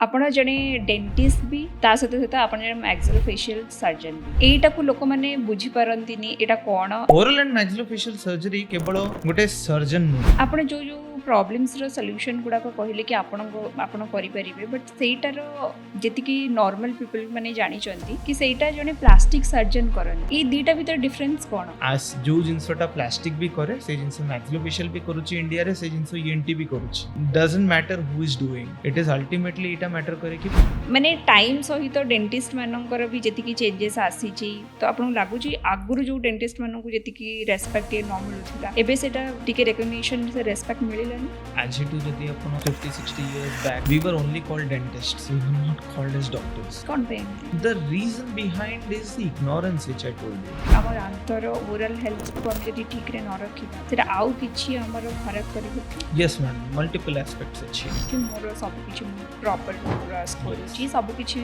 आपण जड़े डेंटिस्ट भी ता सहित सहित आपण जड़े मैक्सिलोफेशियल सर्जन भी एटा को लोक माने बुझी पारंतिनी एटा कोन ओरल एंड मैक्सिलोफेशियल सर्जरी केवल गोटे सर्जन नु आपण जो प्रॉब्लम्स रो सॉल्यूशन गुडा को कहले कि आपण करि परिबे बट सेटार जेति कि नॉर्मल पीपल माने जानि चंती कि सेटा जने प्लास्टिक सर्जन करन ई दीटा भीतर डिफरेंस कोन आज जो जिंसटा प्लास्टिक भी करे से जिंस मैक्सिलोफेशियल भी करूची इंडिया रे से जिंस ईएनटी भी करूची doesn't matter who is doing it is ultimately इटा मैटर करे कि माने टाइम सहित डेंटिस्ट मानकर भी जेति कि चेंजेस आसी छी तो आपन लागु छी आगुरु जो डेंटिस्ट मानन को जेति कि रेस्पेक्ट न मिलुथिला एबे सेटा टिके रिकॉग्निशन से respect मिलिला as it is the 50-60 years back we were only called dentists, we were not called as doctors. The reason behind is the ignorance which I told you. हमर अंतर ओरल हेल्थ को हम यदि ठीक रे न रखिबा सेटा आउ किछि हमर खराब करिबो yes ma'am multiple aspects अछि कि मोर सब किछि प्रॉपर ब्रश करूची सब किछि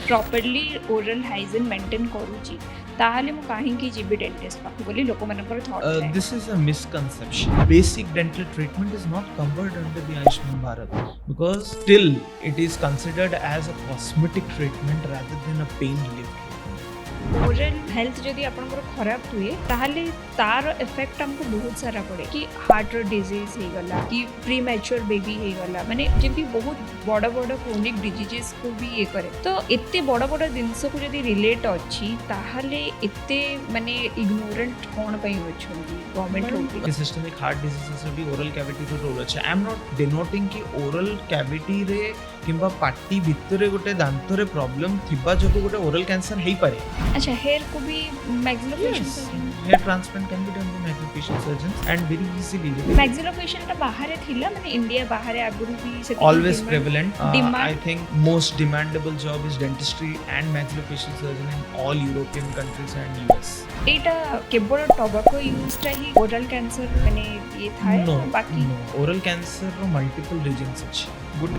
प्रॉपर्ली ओरल हाइजीन मेंटेन करूची ताहाले मु काहे कि जीबी डेंटिस्ट पाखु बोली लोक मानकर thought this is a misconception. Basic dental treatment is not covered under the Ayushman Bharat because still it is considered as a cosmetic treatment rather than a pain relief treatment. Oral health जदि आपनकर खराब हुए ताहाले तार effect हमको बहुत सारा पड़े कि हार्ट रो डिजीज हे गला कि प्रीमैच्योर बेबी हे गला माने जेंति बहुत बड़ बड़ क्रोनिक डिजीजेस को भी ये करे तो एते बड़ बड़ जिंस को जदि रिलेट अछि ताहाले एते माने इग्नोरेंट कोन पई होछंदी गवर्नमेंट होगी सिस्टेमिक हार्ट डिजीजेस भी ओरल कैविटी रो रोल अछि आई एम नॉट डिनोटिंग कि ओरल कैविटी रे किंबा पार्टी भितरे गोटे दांत रे प्रॉब्लम थिबा जको गोटे ओरल कैंसर हेई पारे अच्छा हेयर को भी maxillofacial surgeon hair transplant can be done by maxillofacial surgeons and very easily maxillofacial ता बाहर थिला माने इंडिया बाहर आगुरु भी से always prevalent I think most demandable job is dentistry and maxillofacial surgeon in all European countries and US एटा केवल tobacco use ता ही oral cancer माने ये थाए बाकी ओरल कैंसर रो मल्टीपल रीजंस अछि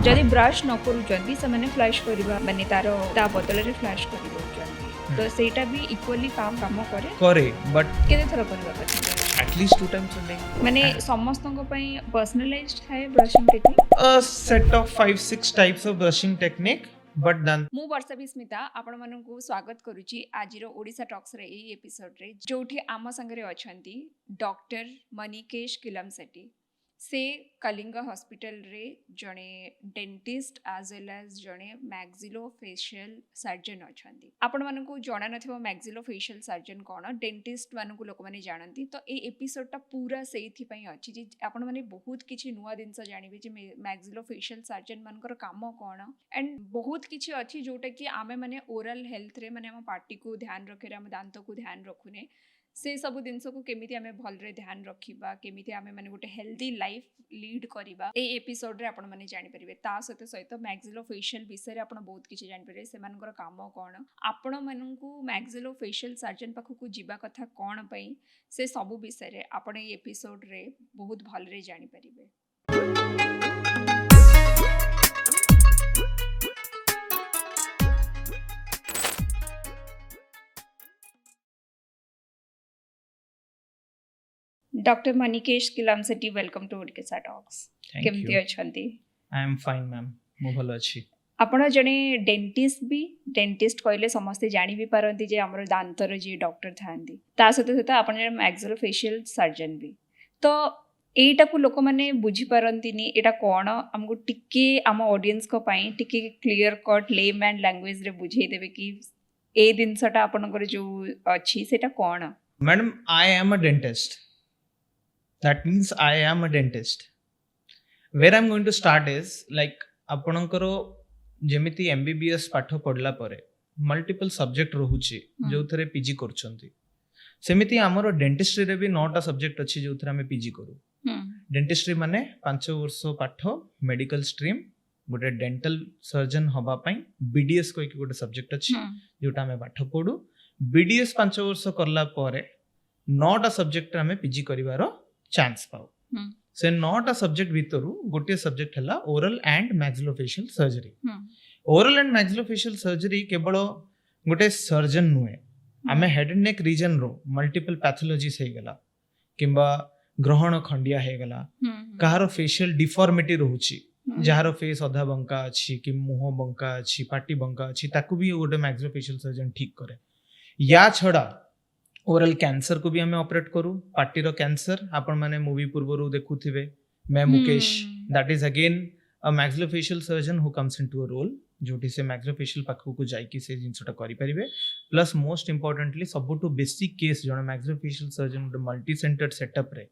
जदि ब्रश न करू जल्दी से माने फ्लैश करबा माने तारो ता बदल रे फ्लैश करि दो जल्दी तो सेटा भी इक्वली काम करे बट केते थरो करबा पछी एटलीस्ट 2 टाइम्स अ डे माने समस्त को पई पर्सनलाइज्ड है brushing technique a set of 5-6 types of brushing technique but then मु वर्षा स्मिता आपण मानकु स्वागत करूची आजिरो ओडिशा टॉक्स रे ए एपिसोड रे जोठी आम संगरे अछंती डॉक्टर मनिकेश किलमसेट्टी से कलिंगा हॉस्पिटल रे जणे डेंटिस्ट एज वेल एज जणे मैक्सिलोफेशियल सर्जन अछंती आपण मानकु जणा नथिबो मैक्सिलोफेशियल सर्जन कोन डेंटिस्ट मानकु लोक माने जानंती तो ए एपिसोड ता पूरा सेथि पई अछि जे आपण माने बहुत किछि नुवा दिनस जानिबे जे मैक्सिलोफेशियल सर्जन मानकर काम कोन एंड बहुत किछि अछि जोटा कि आमे माने ओरल हेल्थ रे माने हम पार्टी को ध्यान रखे हम दांत को ध्यान रखुने से सब जिनस को केमिति आमे भलरे ध्यान रखिबा केमिति आमे माने गोटे हेल्दी लाइफ लीड करिबा ए एपिसोड रे आपण माने जानि परिबे ता सहित सहित मैक्सिलोफेशियल विषय रे आपण बहुत किछि जानि परिबे से मानकर काम कोन आपण माननकु मैक्सिलोफेशियल सर्जन पाखु को जीवा कथा कोन पई से सब विषय रे आपण ए एपिसोड रे बहुत भलरे जानि परिबे doctor Manikesh Kilamsetty welcome to Odisha talks केमति अछंती आई एम फाइन मैम मो भलो अछि आपण जने डेंटिस्ट कहले समस्त जानि भी पारंती जे हमर दांतर जे डॉक्टर थांदी ता सहित सहित आपण जने मैक्सिलोफेशियल सर्जन भी तो एटा को लोक माने बुझी पारंतीनी एटा कोन हमको टिके हम ऑडियंस को पई टिके क्लियर कट लेमैन लैंग्वेज रे बुझेई देबे कि ए दिनसटा आपनकर जो अछि सेटा कोन madam I am a dentist that means I am a dentist where I'm going to start is like आपणकर जेमिति MBBS पाठ पढ़ला परे मल्टीपल सब्जेक्ट रहुची जो थरे पीजी करछंती सेमिति हमरो डेंटिस्ट्री रे भी 9टा सब्जेक्ट अछि जो थरे हमें पीजी करू डेंटिस्ट्री माने 5 वर्ष पाठ मेडिकल स्ट्रीम गोटे डेंटल सर्जन हबा पई BDS कोइ गोटे सब्जेक्ट अछि जोटा हमें पाठ पढू BDS 5 वर्ष करला परे 9टा सब्जेक्ट हमें पीजी करिवारो चांस पाओ से 9टा सब्जेक्ट भितरु गोटे सब्जेक्ट हला oral and maxillofacial surgery oral and maxillofacial surgery केवल गोटे सर्जन नुए आमे हेड एंड नेक रीजन रो मल्टीपल पैथोलॉजीज हे गला किंबा ग्रहण खंडिया हे गला कहारो फेशियल डिफॉर्मिटी रहउची ଯାହାର ଫେସ୍ ଅଧା ବଙ୍କା ଅଛି କି ମୁହଁ ବଙ୍କା ଅଛି ପାଟି ବଙ୍କା ଅଛି ତାକୁ ବି ଗୋଟେ ମ୍ୟାକ୍ସିଲୋଫେସିଆଲ ସର୍ଜନ ଠିକ କରେ। ୟା ଛଡ଼ା ଓରାଲ କ୍ୟାନ୍ସର को भी आम ऑपरेट करू। पार्टीर कैंसर आपण माने मूवी पूर्व देखुथिबे मैं Mukesh, that is again a maxillofacial surgeon who comes into a role जोटी से मैक्सिलोफेशियल पाखु को जाइकी से जिनसटा करि परिबे। प्लस मोस्ट इंपोर्टेंटली सबटू बेसिक केस जण maxillofacial surgeon multi centred setup रे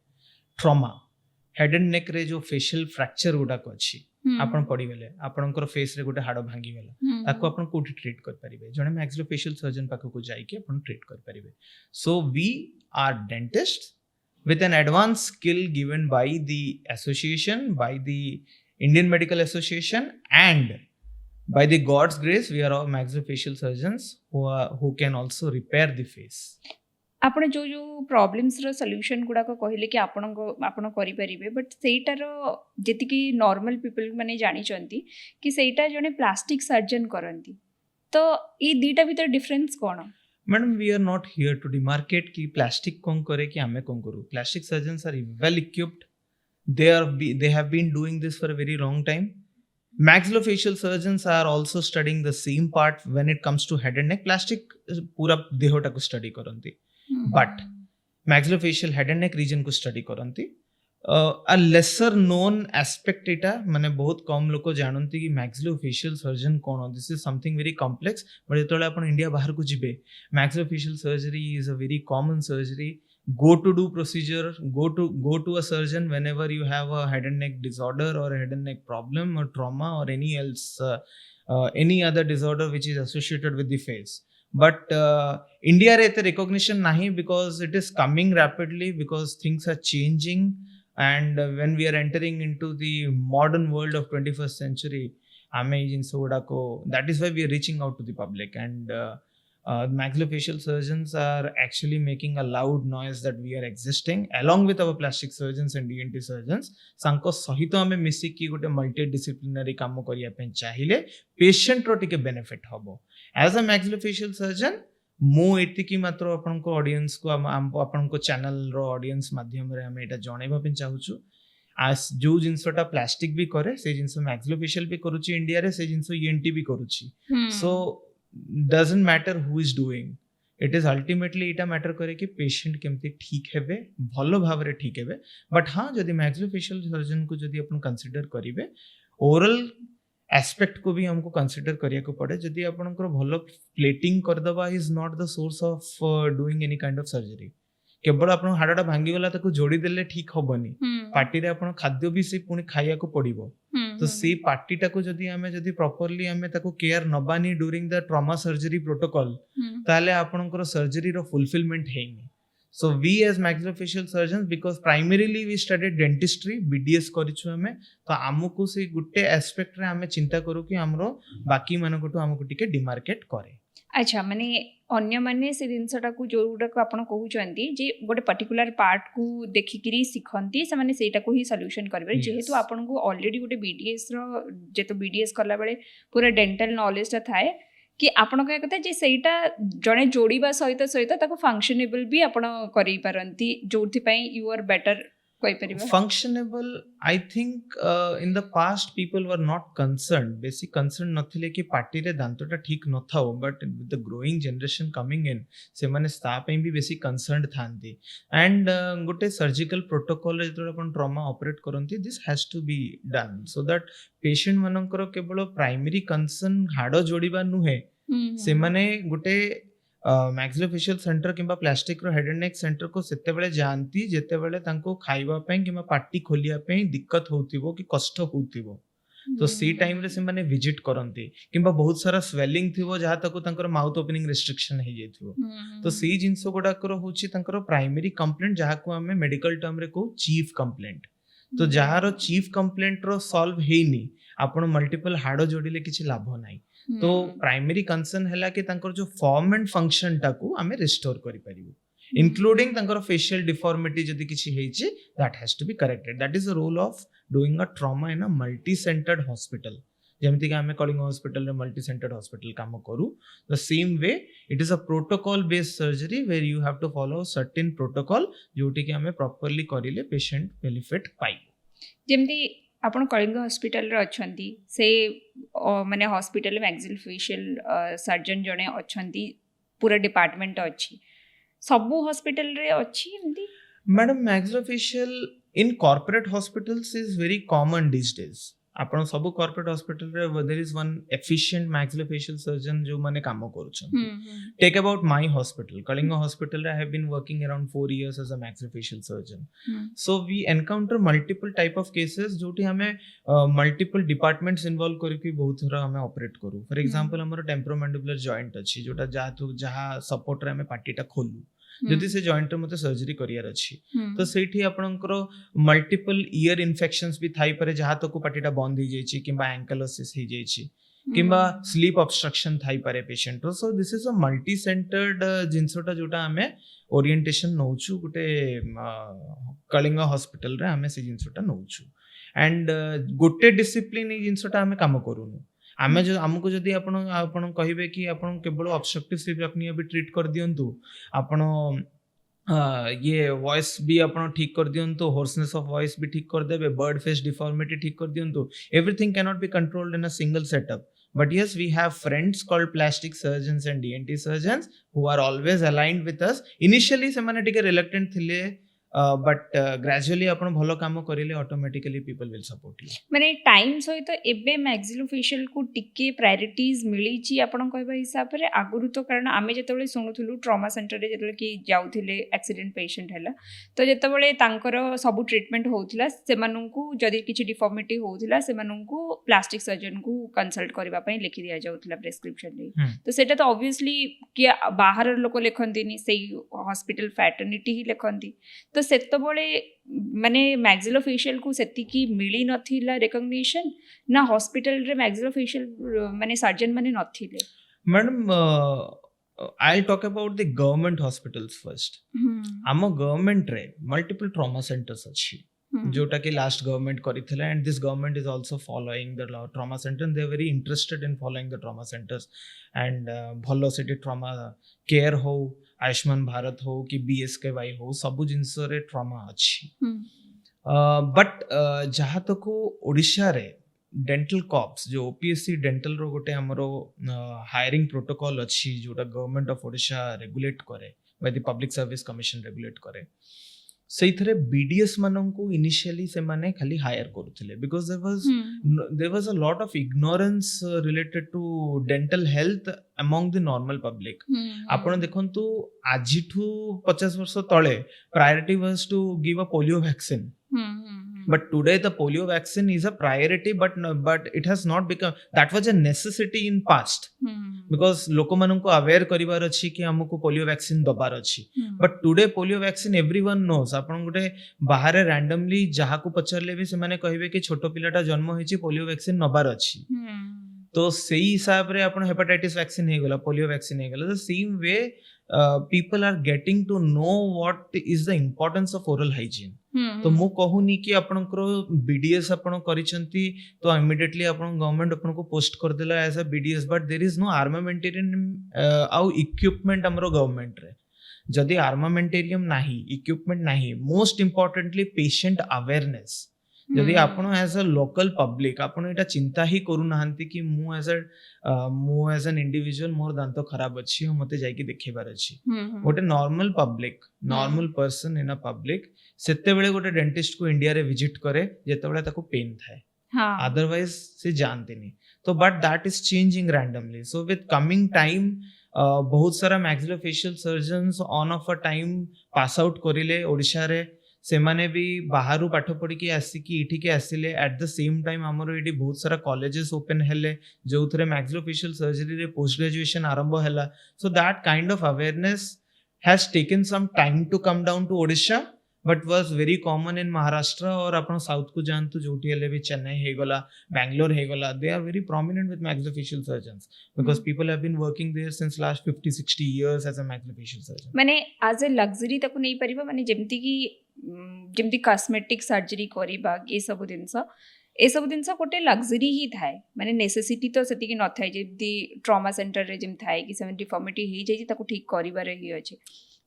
ट्रॉमा हेड एंड नेक रे जो फेशियल फ्रैक्चर गुडा को अछि आपण पड़ी गले आपनकर फेस रे गोटे हाड़ भांगी गला ताको आपण कोठी ट्रीट कर परिबे जणे मैक्सिलोफेशियल सर्जन पाखु को जाइके आपण ट्रीट कर परिबे। So we are dentist with an advanced skill given by the association, by the Indian Medical Association, and by the God's grace we are all maxillofacial surgeons who can also repair the face. आपण जो जो problems रो solution गुडा को कहले कि आपण करि परिबे, but सेटार जेति कि नॉर्मल पीपल माने जानि चंती कि सेटा जने प्लास्टिक सर्जन करंती, तो ई दीटा भीतर डिफरेंस कोन? Madam we are not here to demarcate कि प्लास्टिक कौन करे कि आमे कौन करू। Plastic surgeons are well equipped, they have been doing this for a very long time. Maxillofacial surgeons are also studying the same part when it comes to head and neck. Plastic पूरा देहटा को study करंती, but maxillofacial head and neck region को study करंती। a lesser known aspect एटा माने बहुत कम लोग जानती कि maxillofacial surgeon कौन। This is something very complex, but जेतले आपण इंडिया बाहर को जिबे maxillofacial surgery is a very common surgery. Go to do procedure, go to a surgeon whenever you have a head and neck disorder or a head and neck problem or trauma or any other disorder which is associated with the face. But India re recognition nahi because it is coming rapidly, because things are changing, and when we are entering into the modern world of 21st century that is why we are reaching out to the public, and maxillofacial surgeons are actually making a loud noise that we are existing along with our plastic surgeons and ENT surgeons. sanko sahito ame misiki gote multidisciplinary काम करिया पे चाहिले patient रो टिके benefit हबो। as a maxillofacial surgeon मु एतिकी मात्र आपनको audience को आपनको channel रो audience माध्यम रे हम एटा जणैबा पे चाहूछु आज जो जिनसटा प्लास्टिक भी करे से जिनस मैक्सिलोफेशियल भी करूची इंडिया रे, से जिनस ENT भी करूची। सो doesn't matter who is doing, it is ultimately इटा मैटर करे कि पेशेंट केमती ठीक हेबे, भलो भाव रे ठीक हेबे। बट हां जदी मैक्सिलोफेशियल सर्जन को जदी अपन कंसीडर करिवे ओरल एस्पेक्ट को भी हमको कंसीडर करिया को पड़े। जदी आपनकर भलो प्लेटिंग कर दबा is not the source of doing any kind of surgery. केवल आपण हाडा भांगी गला ताको जोड़ी देले ठीक होबनी, पार्टी रे आपण खाद्य भी से पुनी खाइया को पड़िबो। तो से पार्टी टाको जदी प्रॉपर्ली हमें ताको केयर नबानी during the trauma surgery protocol ताले आपनकर सर्जरी रो फुलफिलमेंट हेनी। So we as maxillofacial surgeons, because primarily we studied dentistry, BDS करिछु हमें, तो हमको से गुटे एस्पेक्ट रे हमें चिंता करू कि हमरो बाकी मानकटो हमको टिके डिमार्केट करे। अच्छा माने अन्य माने से जिनसटा को जोडा को आपण कहउचंती जे गोटे पर्टिकुलर पार्ट को देखिकरी सिखंती से माने सेटा को ही सॉल्यूशन करबे। जेहेतु आपण को ऑलरेडी गोटे BDS रो जेतो BDS करला बेले पूरा डेंटल नॉलेज ता थाए कि आपण कह कथा जे सेटा जणे जोड़ीबा सहित सहित ताको फंक्शनेबल भी आपण करि पारंती, जोथि पई यू आर बेटर कोइ परिबा। Functionable I think in the past people were not concern, basic concern नथिले कि पार्टी रे दांतटा ठीक न थाओ, but with the growing generation coming in से माने स्टा पई भी बेसिक कंसर्न थांती। एंड गोटे सर्जिकल प्रोटोकॉल रे जतो आपण ट्रॉमा ऑपरेट करंती this has to be done so that patient मानकर केवल प्राइमरी कंसर्न हाड़ जोड़ीबा नुहे, से माने गोटे मैक्सिलोफेशियल सेंटर किंबा प्लास्टिक रो हेड एंड नेक सेंटर को सेते बेले जानती जेते बेले तांको खाइबा पई किंबा पार्टी खोलिया पई दिक्कत होतिबो कि कष्ट होतिबो, तो सी टाइम रे से माने विजिट करंती किंबा बहुत सारा स्वेलिंग थिबो जहा तक तांकर माउथ ओपनिंग रिस्ट्रिक्शन हे जेथिबो। तो सी जिंसो गोडा करो होची तांकर प्राइमरी कंप्लेंट जहा को हमें मेडिकल टर्म रे को चीफ कंप्लेंट। तो जहारो चीफ कंप्लेंट रो सॉल्व हेनी आपण मल्टीपल हाडो जोड़िले किछि लाभ नाही। तो प्राइमरी कंसर्न हैला कि तांकर जो फॉर्म एंड फंक्शन टाकू हमें रिस्टोर करि परिबो, इंक्लूडिंग तांकर फेशियल डिफॉर्मिटी जदी किछि हेछि that has to be corrected. That is the role of doing a trauma in a multi centred hospital, जेमति कि हमें कलिंग हॉस्पिटल रे मल्टी सेंटर्ड हॉस्पिटल काम करू। The same way it is a protocol based surgery where you have to follow certain protocol जोटी कि हमें properly करिले पेशेंट बेनिफिट पाइबो। जेमति ଆପଣ କଳିଙ୍ଗ ହସ୍ପିଟାଲରେ ଅଛନ୍ତି ସେ ମାନେ ହସ୍ପିଟାଲ ମ୍ୟାକ୍ସିଲୋଫେସିଆଲ ସର୍ଜନ ଜଣେ ଅଛନ୍ତି ପୁରା ଡିପାର୍ଟମେଣ୍ଟ ଅଛି ସବୁ ହସ୍ପିଟାଲରେ ଅଛି ଏମିତି madam maxillofacial in corporate hospitals is very common these days आपण सब कॉर्पोरेट हॉस्पिटल रे there is one efficient maxillofacial surgeon जो माने काम करूछन take about my hospital Kalinga hospital रे I have been working around 4 years as a maxillofacial surgeon so we encounter multiple type of cases जोटी हमें multiple departments involve करके बहुत थोड़ा हमें ऑपरेट करू फॉर एग्जांपल हमर टेम्पोरोमैंडिबुलर जॉइंट अछि जोटा जहा सपोर्ट रे हमें पार्टीटा खोलू जदि से जॉइंट रे मते सर्जरी करियर अछि तो सेठी आपनकर मल्टीपल ईयर इन्फेक्शंस भी थाई पारे जहा तक पार्टीटा बंद हो जाइछि किबा एंकलोसिस हो जाइछि किबा स्लीप ऑब्स्ट्रक्शन थाई पारे patient so this is a multi centred जिंसोटा जोटा हमें ओरिएंटेशन नौछु गुटे कलिंगा हॉस्पिटल रे हमें से जिंसोटा नौछु एंड गोटे डिसिप्लिन ई जिंसोटा हमें काम करूनु आमे जो हमको जदि आपण कहिबे कि आपण केवल ऑब्स्ट्रक्टिव स्लीप एपनिया भी ट्रीट कर दियंतु आपण ये वॉइस भी आपण ठीक कर दियंतु होर्सनेस ऑफ वॉइस भी ठीक कर देबे बर्ड फेस डिफॉर्मिटी ठीक कर दियंतु everything can not be controlled in a single setup but yes we have friends called plastic surgeons and ENT surgeons who are always aligned with us initially semane tike reluctant thile but gradually आपण भलो काम करिले automatically people will support you माने time सहित एबे maxillofacial को टिके priorities मिली ची आपण कहबा हिसाब रे आगुरु तो कारण आमे जेतेबेले सुनुथुलु ट्रॉमा सेंटर रे जेतेबेले कि जाउथिले एक्सीडेंट पेशेंट हैला तो जेतेबेले तांकर सब ट्रीटमेंट होउथिला सेमानंकु जदी किछि डिफॉर्मिटी होउथिला सेमानंकु प्लास्टिक सर्जन को कंसल्ट करबा पई लिखि दिया जाउथिला प्रेस्क्रिप्शन रे तो सेटा तो ऑब्वियसली कि बाहर लोक लेखंतीनी सेही हॉस्पिटल फैटर्निटी ही लेखंती तो सेतबळे माने मैक्सिलोफेशियल को सेतिकी मिली नथिला रिकॉग्निशन ना हॉस्पिटल रे मैक्सिलोफेशियल माने सर्जन माने नथिले madam I talk about the government hospitals first आम गवर्नमेंट रे मल्टीपल ट्रॉमा सेंटर्स अछि जोटा कि लास्ट गवर्नमेंट करिथिला and this government is also following the trauma centre they are very interested in following the trauma centres and भलो सेटी trauma care हो आयुष्मान भारत हो कि BSKY हो सबु जिंस रे ट्रॉमा अछि बट जहाँ तक ओडिशा रे डेंटल कॉप्स जो OPSC डेंटल रो गोटे हमरो हायरिंग प्रोटोकॉल अछि जोटा गवर्नमेंट ऑफ ओडिशा रेगुलेट करे by the public service commission regulate करे सेइथरे BDS मानंकु इनिशियली से माने खाली हायर करूथिले because there was a lot of ignorance related to dental health among the normal public आपण देखंतु आजिठू 50 वर्ष तळे priority was to give a polio vaccine but today the polio vaccine is a priority but it has not become that was a necessity in past because लोक माननको aware करिवार अछि कि हमको polio vaccine दबार अछि but today polio vaccine everyone knows आपण गुटे बाहर randomly जहा को पचरले भी से माने कहिबे कि छोटो पिलाटा जन्म होइछि पोलियो वैक्सीन नबार अछि तो सेही हिसाब रे आपण हेपेटाइटिस वैक्सीन हे गेला पोलियो वैक्सीन हे गेला the same way people are getting to know what is the importance of oral hygiene तो मु कहूनी कि आपनकर BDS आपण करिसंती तो इमीडिएटली आपण गवर्नमेंट आपण को पोस्ट कर देला as a BDS but there is no armamentarium आउ इक्विपमेंट हमरो गवर्नमेंट रे जदी आर्मामेंटेरियम नाही इक्विपमेंट नाही मोस्ट इंपोर्टेंटली पेशेंट अवेयरनेस जदि आपण एज अ लोकल पब्लिक आपण एटा चिंता ही करू नाहंती कि मु एज एन इंडिविजुअल मोर दांत खराब अछि मते जाई कि देखेबार अछि गोटे normal public normal person in a public सेते बेले गोटे डेंटिस्ट को इंडिया रे विजिट करे जेते बेले ताको पेन थाए अदरवाइज से जानतेनी तो but that is changing randomly so with coming time बहुत सारा maxillofacial surgeons on off a time pass out करिले ओडिशा रे से माने भी बाहरु पाठ पढ़ी के आसी कि इठी के आसिले एट द सेम टाइम हमरो एडी बहुत सारा कॉलेजेस ओपन हेले जो थरे मैक्सिलोफेशियल सर्जरी रे पोस्ट ग्रेजुएशन आरंभ हैला so that kind of awareness has taken some time to come down to Odisha but was very common in Maharashtra और अपन साउथ को जानतु जोटी हेले भी चेन्नई हे गला बैंगलोर हे गला they are very prominent with maxillofacial surgeons because people have been working there since last 50-60 years as a maxillofacial surgeon माने as a luxury तक नहीं परिबा माने जेमती कॉस्मेटिक सर्जरी करिबा ए सब दिन गोटे लग्जरी ही थाए माने नेसेसिटी तो सेतिकी न थाए जेमती ट्रॉमा सेंटर रे जेम थाए कि से डिफॉर्मिटी ही जाई ताको ठीक करिबार ही अछि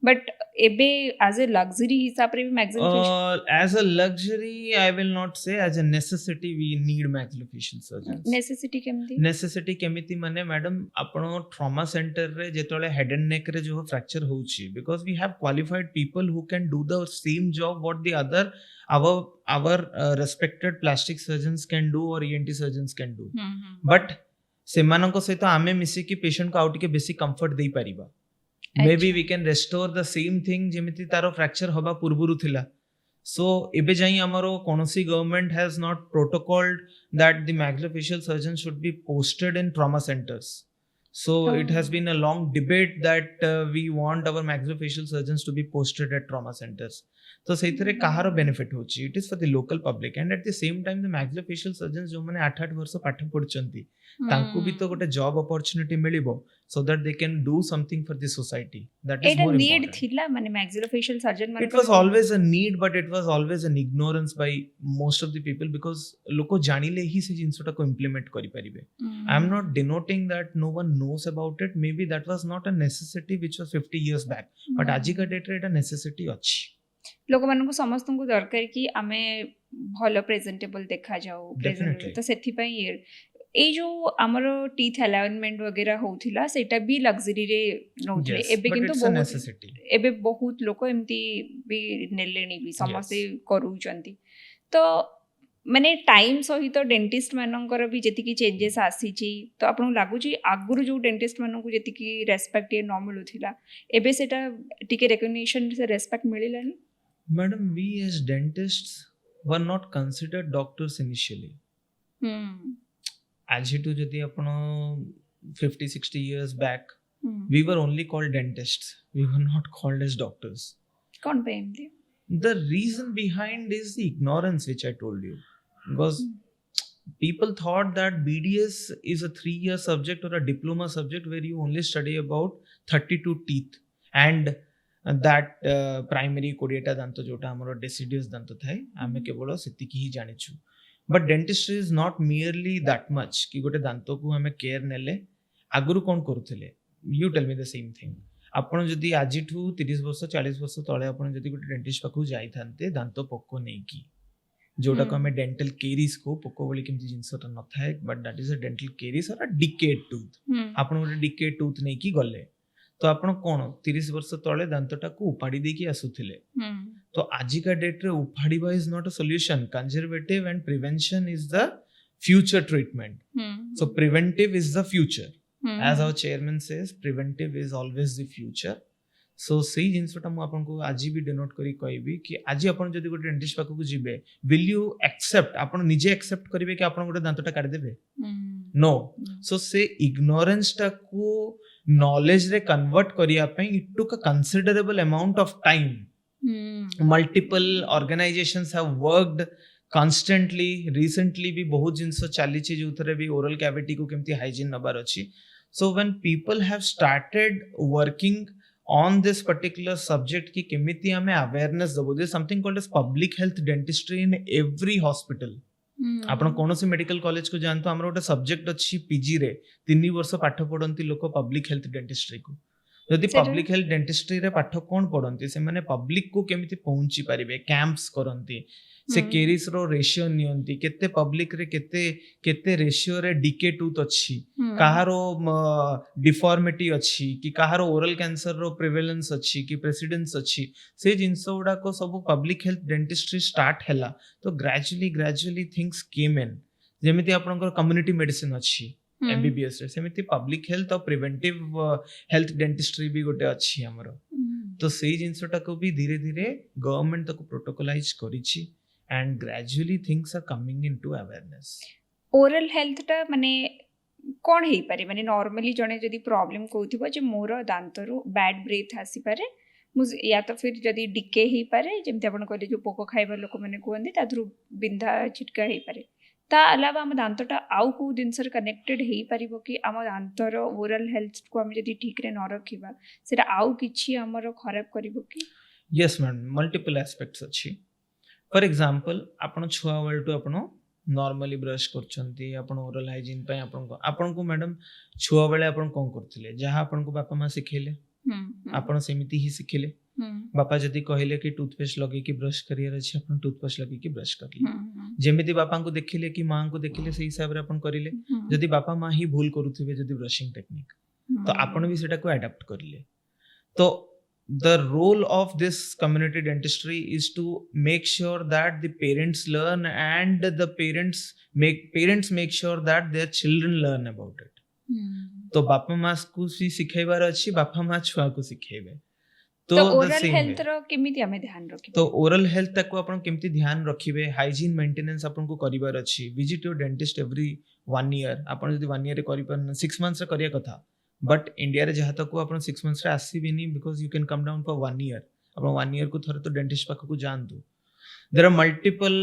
बट एबे एज ए लग्जरी हिसाब रे भी maxillofacial As a luxury, I will not say. As a necessity, we need maxillofacial surgeons. Necessity केमती नेसेसिटी केमिति माने मैडम आपण ट्रॉमा सेंटर रे जेतले हेड एंड नेक रे जो फ्रैक्चर होउची because we have qualified people who can do the same job what the other our respected plastic surgeons can do or ENT surgeons can do. But ସେମାନଙ୍କ ସହିତ ଆମେ ମିଶିକି patient କୁ ଆଉ ଟିକେ ବେଶୀ କମ୍ଫର୍ଟ ଦେଇ ପାରିବା. May be we can restore the same thing जेमिति तारो फ्रैक्चर हवा पूर्वरु थिला. सो एबे जाई हमरो कोनोसी government has not protocoled that the maxillofacial surgeons should be posted in trauma centers. So it has been a long debate that we want our maxillofacial surgeons to be posted at trauma centers. तो सेइथरे काहारो benefit होची. It is for the local public and eight the same time the maxillofacial surgeons जो माने 8 वर्ष पाठ पढचंती तांको भी तो गोटे जॉब अपॉर्चुनिटी मिलिबो so that they can do something for the society. That is Etah more need important. थिला माने maxillofacial surgeon It was always a need, but it was always an ignorance by most of the people because लोको जानिले ही से जिंसटा को implement करि परिबे. I am not denoting that no one knows about it. Maybe that was not a necessity which was 50 years back. But आज का date रे एटा necessity अछि. लोक मानकु समस्त को दरकार कि आमे भलो प्रेजेंटेबल देखा जाऊ Definitely. तो सेथि पई ए जो हमरो टीथ अलाइनमेंट वगैरह होथिला सेटा भी लग्जरी रे नोथले Yes, एबे but किंतु it's a necessity. एबे बहुत लोक एमती भी नेलेनी भी समस्ते करूचंती तो माने टाइम सहित डेंटिस्ट मानकर भी जेतिकी चेंजेस आसीची तो आपन लागुची आगुरु जो डेंटिस्ट मानकु जेतिकी रेस्पेक्ट ए न मिलुथिला एबे सेटा टिके रिकॉग्निशन से respect मिलिलानी. Madam, we as dentists were not considered doctors initially. As to jodi apno 50-60 years back, we were only called dentists. We were not called as doctors. कौन पे एमती The reason behind is the ignorance which I told you. Because people thought that BDS is a 3-year subject or a diploma subject where you only study about 32 teeth and that primary 20टा दांत जोटा हमरो deciduous दांत थाए आमे केवल सेतिकी ही जानिछु. But dentistry is not merely that much कि गोटे दांत को हमें केयर नेले आगुरु कोन करूथिले. You tell me the same thing. आपण जदि आजिठू 30 वर्ष 40 वर्ष तळे आपण जदि गोटे डेंटिस्ट पाखु जाई थानते दांत पोको नै की जोटा को हमें डेंटल केरीज को पोको बोली केमती जिंसटा न थाए but that is a dental caries और अ डिकेड टूथ. आपण गोटे डिकेड टूथ नै की गले तो आपण कोन 30 वर्ष तळे दांतटा को उपाडी देकी आसुथिले. तो आजि का डेट रे उपाडीबा is not a solution. Conservative and prevention is the future treatment. So preventive is the future. As our chairman says, preventive is always the future. So सेही जिंसटा मु आपन को आजि भी डिनोट करी कहबी कि आजि आपन जदि गोटे डेंटिस्ट पाखु को जिबे विल यू एक्सेप्ट आपन निजे एक्सेप्ट करिवे कि आपन गोटे दांतटा काट देबे. नो. सो से इग्नोरेंस टा को नॉलेज रे कन्वर्ट करिया पे it took a considerable amount of time. Multiple organisations have worked constantly. Recently भी बहुत जिंस चली जो थरे भी ओरल कैविटी को केमती हाइजीन नबार अच्छी. So when people have started working on this particular subject कि केमिति हमें awareness दबो, there is something called as public health dentistry in every hospital. आपण कोनोसी मेडिकल कॉलेज को जानतो हमरो गोटे सब्जेक्ट अछि पीजी रे 3 वर्ष पाठ पढंती लोक पब्लिक हेल्थ डेंटिस्ट्री को. जदि पब्लिक हेल्थ डेंटिस्ट्री रे पाठ कोन पढंती से माने पब्लिक को केमिति पहुंची परिबे कैंप्स करंती से केरीस रो रेशियो नियंती केते पब्लिक रे केते रेशियो रे डीके टूथ अछि काहारो डिफॉर्मिटी अछि कि काहारो ओरल कैंसर रो प्रिवेलेंस अछि कि प्रेसिडेंस अछि से जिंस उडा को सब पब्लिक हेल्थ डेंटिस्ट्री स्टार्ट हैला. तो ग्रेजुअली थिंग्स केम इन जेमिति आपनकर कम्युनिटी मेडिसिन अछि एमबीबीएस रे सेमिति पब्लिक हेल्थ और प्रिवेंटिव हेल्थ डेंटिस्ट्री भी गोटे अछि हमरो. तो सेही जिंसटा को भी धीरे धीरे गवर्नमेंट तक प्रोटोकॉलाइज करिछि and gradually things are coming into awareness. Oral health टा माने कोन हेई पारे माने नॉर्मली जने जदी प्रॉब्लम कोथिबो जे मोर दांतरो बैड ब्रेथ आसी पारे या तो फिर जदी डिके हेई पारे जेमते आपण कहले जो पोको खाइबा लोक माने कोहंदी तादरु बिंधा छिटका हेई पारे. ता अलावा हम दांतटा आउ को दिनसर कनेक्टेड हेई पारिबो कि हम दांतर ओरल हेल्थ को हम जदी ठीक रे न रखिबा सेटा आउ किछि हमरो खराब करिवो कि. Yes मैम, मल्टीपल एस्पेक्ट्स अछि. फॉर एग्जांपल आपण छुआ बेल टू आपण नॉर्मली ब्रश करछंती आपण ओरल हाइजीन पे आपण को मैडम छुआ बेले आपण कोन करथिले जहा आपण को बापा मां सिखेले आपण सेमिति ही सिखिले बापा जदि कहले कि टूथपेस्ट लगे कि ब्रश करियर अछि आपण टूथपेस्ट लगे कि ब्रश करले जेमिति बापा को देखिले कि मां को देखिले से हिसाब रे आपण करिले जदि बापा मां ही भूल करूथिबे जदि ब्रशिंग टेक्निक तो आपण भी सेटा को अडॉप्ट करिले तो the role of this community dentistry is to make sure that the parents learn and the parents make sure that their children learn about it तो बापा माँ को भी सिखेबार अच्छी बापा माँ छुआ को सिखेबे तो ओरल हेल्थ रो केमिति हमें ध्यान रखिबे तो ओरल हेल्थ तक को आपण केमिति ध्यान रखिबे हाइजीन मेंटेनेंस आपण को करिबार अच्छी visit your dentist every 1 year आपण जदी 1 ईयर रे करि पर 6 मंथ्स रे करिया कथा बट इंडिया रे जहाँ तक आपण 6 मंथ्स रे आसीबिनी because you can come down for 1 year आपण 1 ईयर को थरे तो डेंटिस्ट पाख को जानतु there are multiple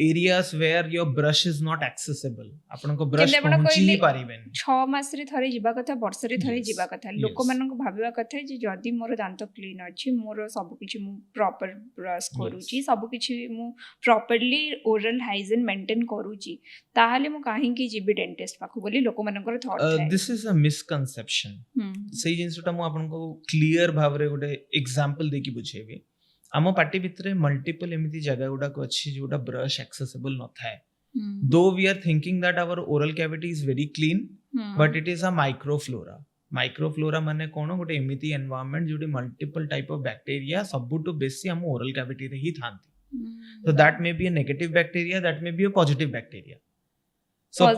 areas where your brush is not accessible आपण को ब्रश पहुंची ही पारिबेन 6 मास रे थरे जिबा कथा वर्ष रे थरे जिबा कथा लोक मानन को भाबिबा कथा जे जदी मोर दांत क्लीन अछि मोर सब किछि मु प्रॉपर ब्रश करूची सब किछि मु प्रॉपर्ली ओरल हाइजीन मेंटेन करूची ताहाले मु काहे की जिबी डेंटिस्ट पाखु बोली लोक मानन को थॉट है दिस इज अ मिसकंसेप्शन सही जिंसटा मु आपण को क्लियर भाव रे गोटे एग्जांपल देकी बुझेबी आम पार्टी भितर मल्टीपल एमती जगह गुड़ा अच्छी जोटा ब्रश एक्सेसिबल न थाए दो we are thinking that our oral cavity is very clean but it is a microflora माने कोन गोटे एमती एनवायरनमेंट जोटे मल्टीपल टाइप ऑफ बैक्टीरिया सबुटु बेसी हम ओरल कैविटी रे ही थांती तो that may be a negative bacteria that may be a positive bacteria so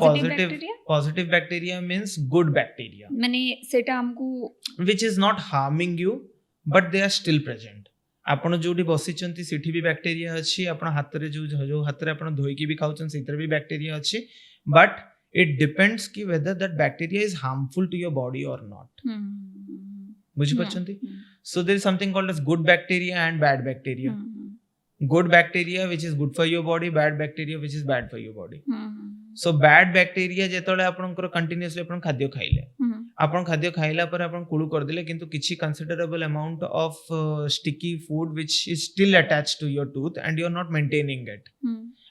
positive bacteria means good bacteria माने सेटा हमकु which is not harming you but they are still present आपण जोटी बसिचंती सेठी भी बैक्टीरिया अछि आपण हाथ रे जो हाथ रे आपण धोई की भी खाउचन सेतर भी बैक्टीरिया अछि बट इट डिपेंड्स कि whether that bacteria is harmful to your body or not बुझि पछंती so there is something called as good bacteria and bad bacteria good bacteria which is good for your body bad bacteria which is bad for your body so bad bacteria जेतले आपनकर continuously आपण खाद्य खाइले आपण खाद्य खाइला पर आपण कुळु कर दिले किंतु किछि considerable amount of sticky food which is still attached to your tooth and you are not maintaining it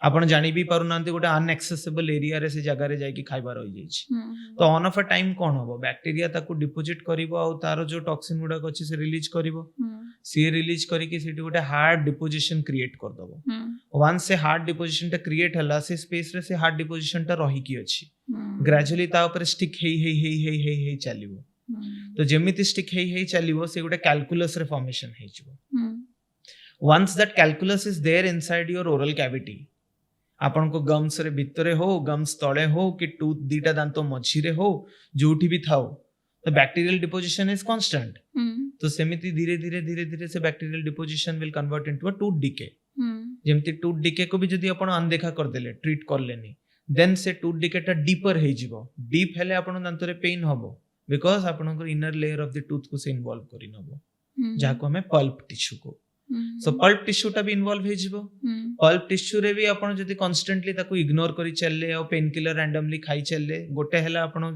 आपण जानि भी पारु नांती गोटे अनएक्सेसिबल एरिया रे से जगह रे जाई कि खाइबा रहि जाई छि तो ऑन ऑफ अ टाइम कोन होबो बैक्टीरिया ताकू डिपोजिट करिवो आ तारो जो टॉक्सिन गुडा अछि से रिलीज करिवो सी रिलीज करी कि सेठी गोटे हार्ड डिपोजिशन क्रिएट कर दबो वंस से हार्ड डिपोजिशन टा क्रिएट हला से स्पेस रे से हार्ड डिपोजिशन टा रही की अछि ग्रेजुअली ता ऊपर स्टिक हे चलिवो तो जेमिति स्टिक हे चलिवो से गोटे कैलकुलस रे फॉर्मेशन हे जिवो once that calculus is there inside your oral cavity आपण को गम्स रे भितरे हो गम्स तळे हो कि टूथ दीटा दांत मझी रे हो जोठी भी थाओ the bacterial deposition is constant तो सेमिति धीरे धीरे से bacterial deposition will convert into a tooth decay जेमति टूथ डिके को भी जदि आपण अनदेखा कर देले ट्रीट कर लेनी देन से टूथ डिके टा डीपर हे जिवो डीप हेले आपण दांत रे पेन हबो बिकॉज़ आपण को inner layer of the tooth को से इन्वॉल्व करि नबो जाको हमें पल्प टिश्यू को सो पल्प टिश्यू टा भी इन्वॉल्व हे जिवो पल्प टिश्यू रे भी आपण जदि कांस्टेंटली ताको इग्नोर करि चलले और पेन किलर रैंडमली खाई चलले गोटे हेला आपण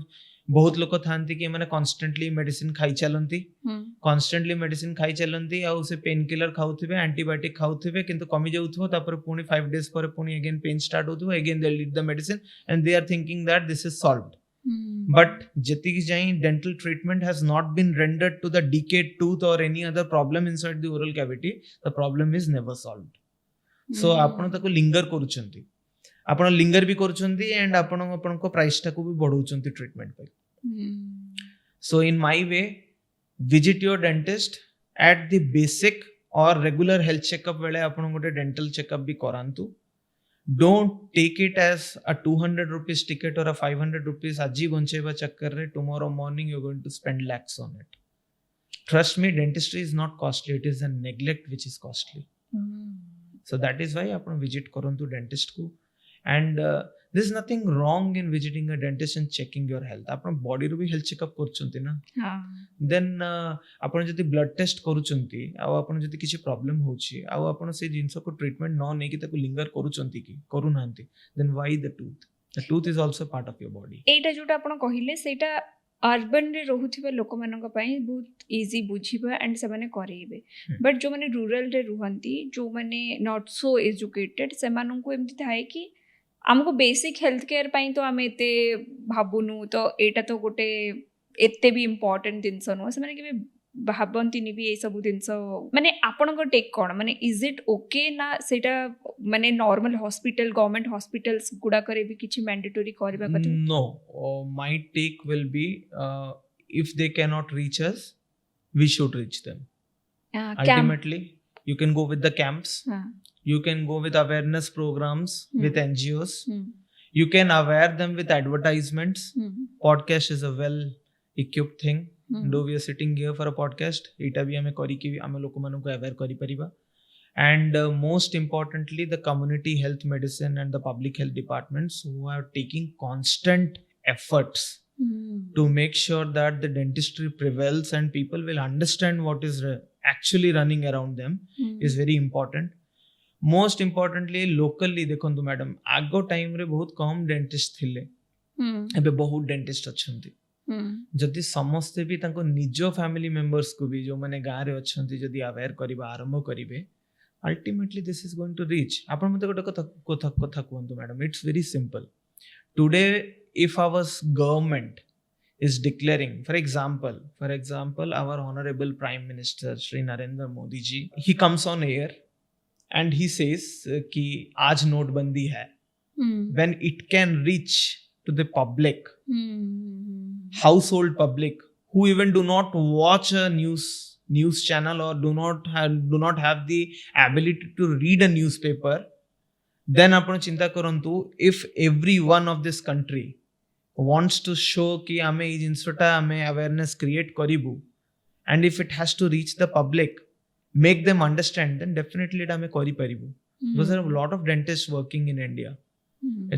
बहुत लोक थांती कि माने कांस्टेंटली मेडिसिन खाई चलंती कांस्टेंटली मेडिसिन खाई चलंती आ उसे पेन किलर खाउथिबे एंटीबायोटिक खाउथिबे किंतु कमी जाउथबो तापर पुनी 5 डेज पर पुनी अगेन पेन स्टार्ट होथबो again they lead the medicine and they are thinking that this is solved but जति जाई dental treatment has not been rendered to the decayed tooth or any other problem inside the oral cavity the problem is never solved so आपण ताको linger करूचंती आपण linger भी करूचंती and आपण को price टा को भी बढ़ाउचंती ट्रीटमेंट पे so in my way visit your dentist at the basic or regular health checkup वेले आपण गोटे dental checkup भी करांतु don't take it as a 200 rupees ticket or a 500 rupees aji boncheba chakkar re tomorrow morning you're going to spend lakhs on it trust me dentistry is not costly it is a neglect which is costly so that is why आपण visit करंतु dentist को and there is nothing wrong in visiting a dentist and checking your health आपण body रो भी health checkup करचंती ना then आपण जति blood test करूचंती आ आपण जति किछि problem होछि आ आपण से जिंस को treatment न नै कि ताको लिंगर करूचंती कि करू नांती then why the tooth is also part of your body एटा जोटा आपण कहिले सेटा अर्बन रे रहुथिबा लोक मानक पई बहुत इजी बुझिबा एंड से माने करेइबे बट जो माने रूरल रे रुहंती जो माने नॉट सो एजुकेटेड से मानन को एमति थाए कि हमको बेसिक हेल्थ केयर पाई तो आम एते भाबुनु तो एटा तो गोटे एते भी इम्पोर्टेंट जिनस नुह से माने ଭାବନ୍ତିନି ବି ଏଇ ସବୁ ଜିନିଷ ମାନେ ଆପଣଙ୍କ ଟେକ୍ କ'ଣ ମାନେ ଇଜ୍ ଇଟ୍ ଓକେ ନା ସେଇଟା ମାନେ ନର୍ମାଲ ହସ୍ପିଟାଲ ଗଭର୍ଣ୍ଣମେଣ୍ଟ ହସ୍ପିଟାଲ୍ସ ଗୁଡ଼ାକରେ ବି କିଛି ମ୍ୟାଣ୍ଡେଟୋରୀ କରିବା କଥା? No, my take will be if they cannot reach us, we should reach them. Camp Ultimately, you can go with the camps, ହଁ you can go with awareness programs with NGOs, ହୁଁ you can aware them with advertisements. ହୁଁ Podcast is a well equipped thing. ହୁଁ Though we are sitting here for a podcast, ଏଇଟା ବି ଆମେ କରିକି ଆମେ ଲୋକମାନଙ୍କୁ aware କରିପାରିବା. And most importantly, the community health medicine and the public health departments who are taking constant efforts to make sure that the dentistry prevails and people will understand what is actually running around them is very important. Most importantly, locally देखंतु madam आगो time रे बहुत कम dentist थिले, एबे बहुत dentist अछंती. जदि समस्ते भी तांको निजो फैमिली मेंबर्स को भी जो माने गाँ रे अछंती जदि अवेयर करिबा आरंभ करिवे, ultimately this is going to reach. आपण मते गोटे कथा कहंतु madam, it's very simple. Today if our government is declaring, for example our honorable prime minister Shri Narendra Modi ji, he comes on air and he says कि आज नोटबंदी है, when it can reach to the public, household public who even do not watch a news channel or do not have the ability to read a newspaper, then आपण चिंता करंतु if everyone of this country wants to show कि आमे ई जिनसटा आमे awareness create करिबु, and if it has to reach the public, make them understand, then definitely it आमे करि परिबु. Because there are a lot of dentists working in India.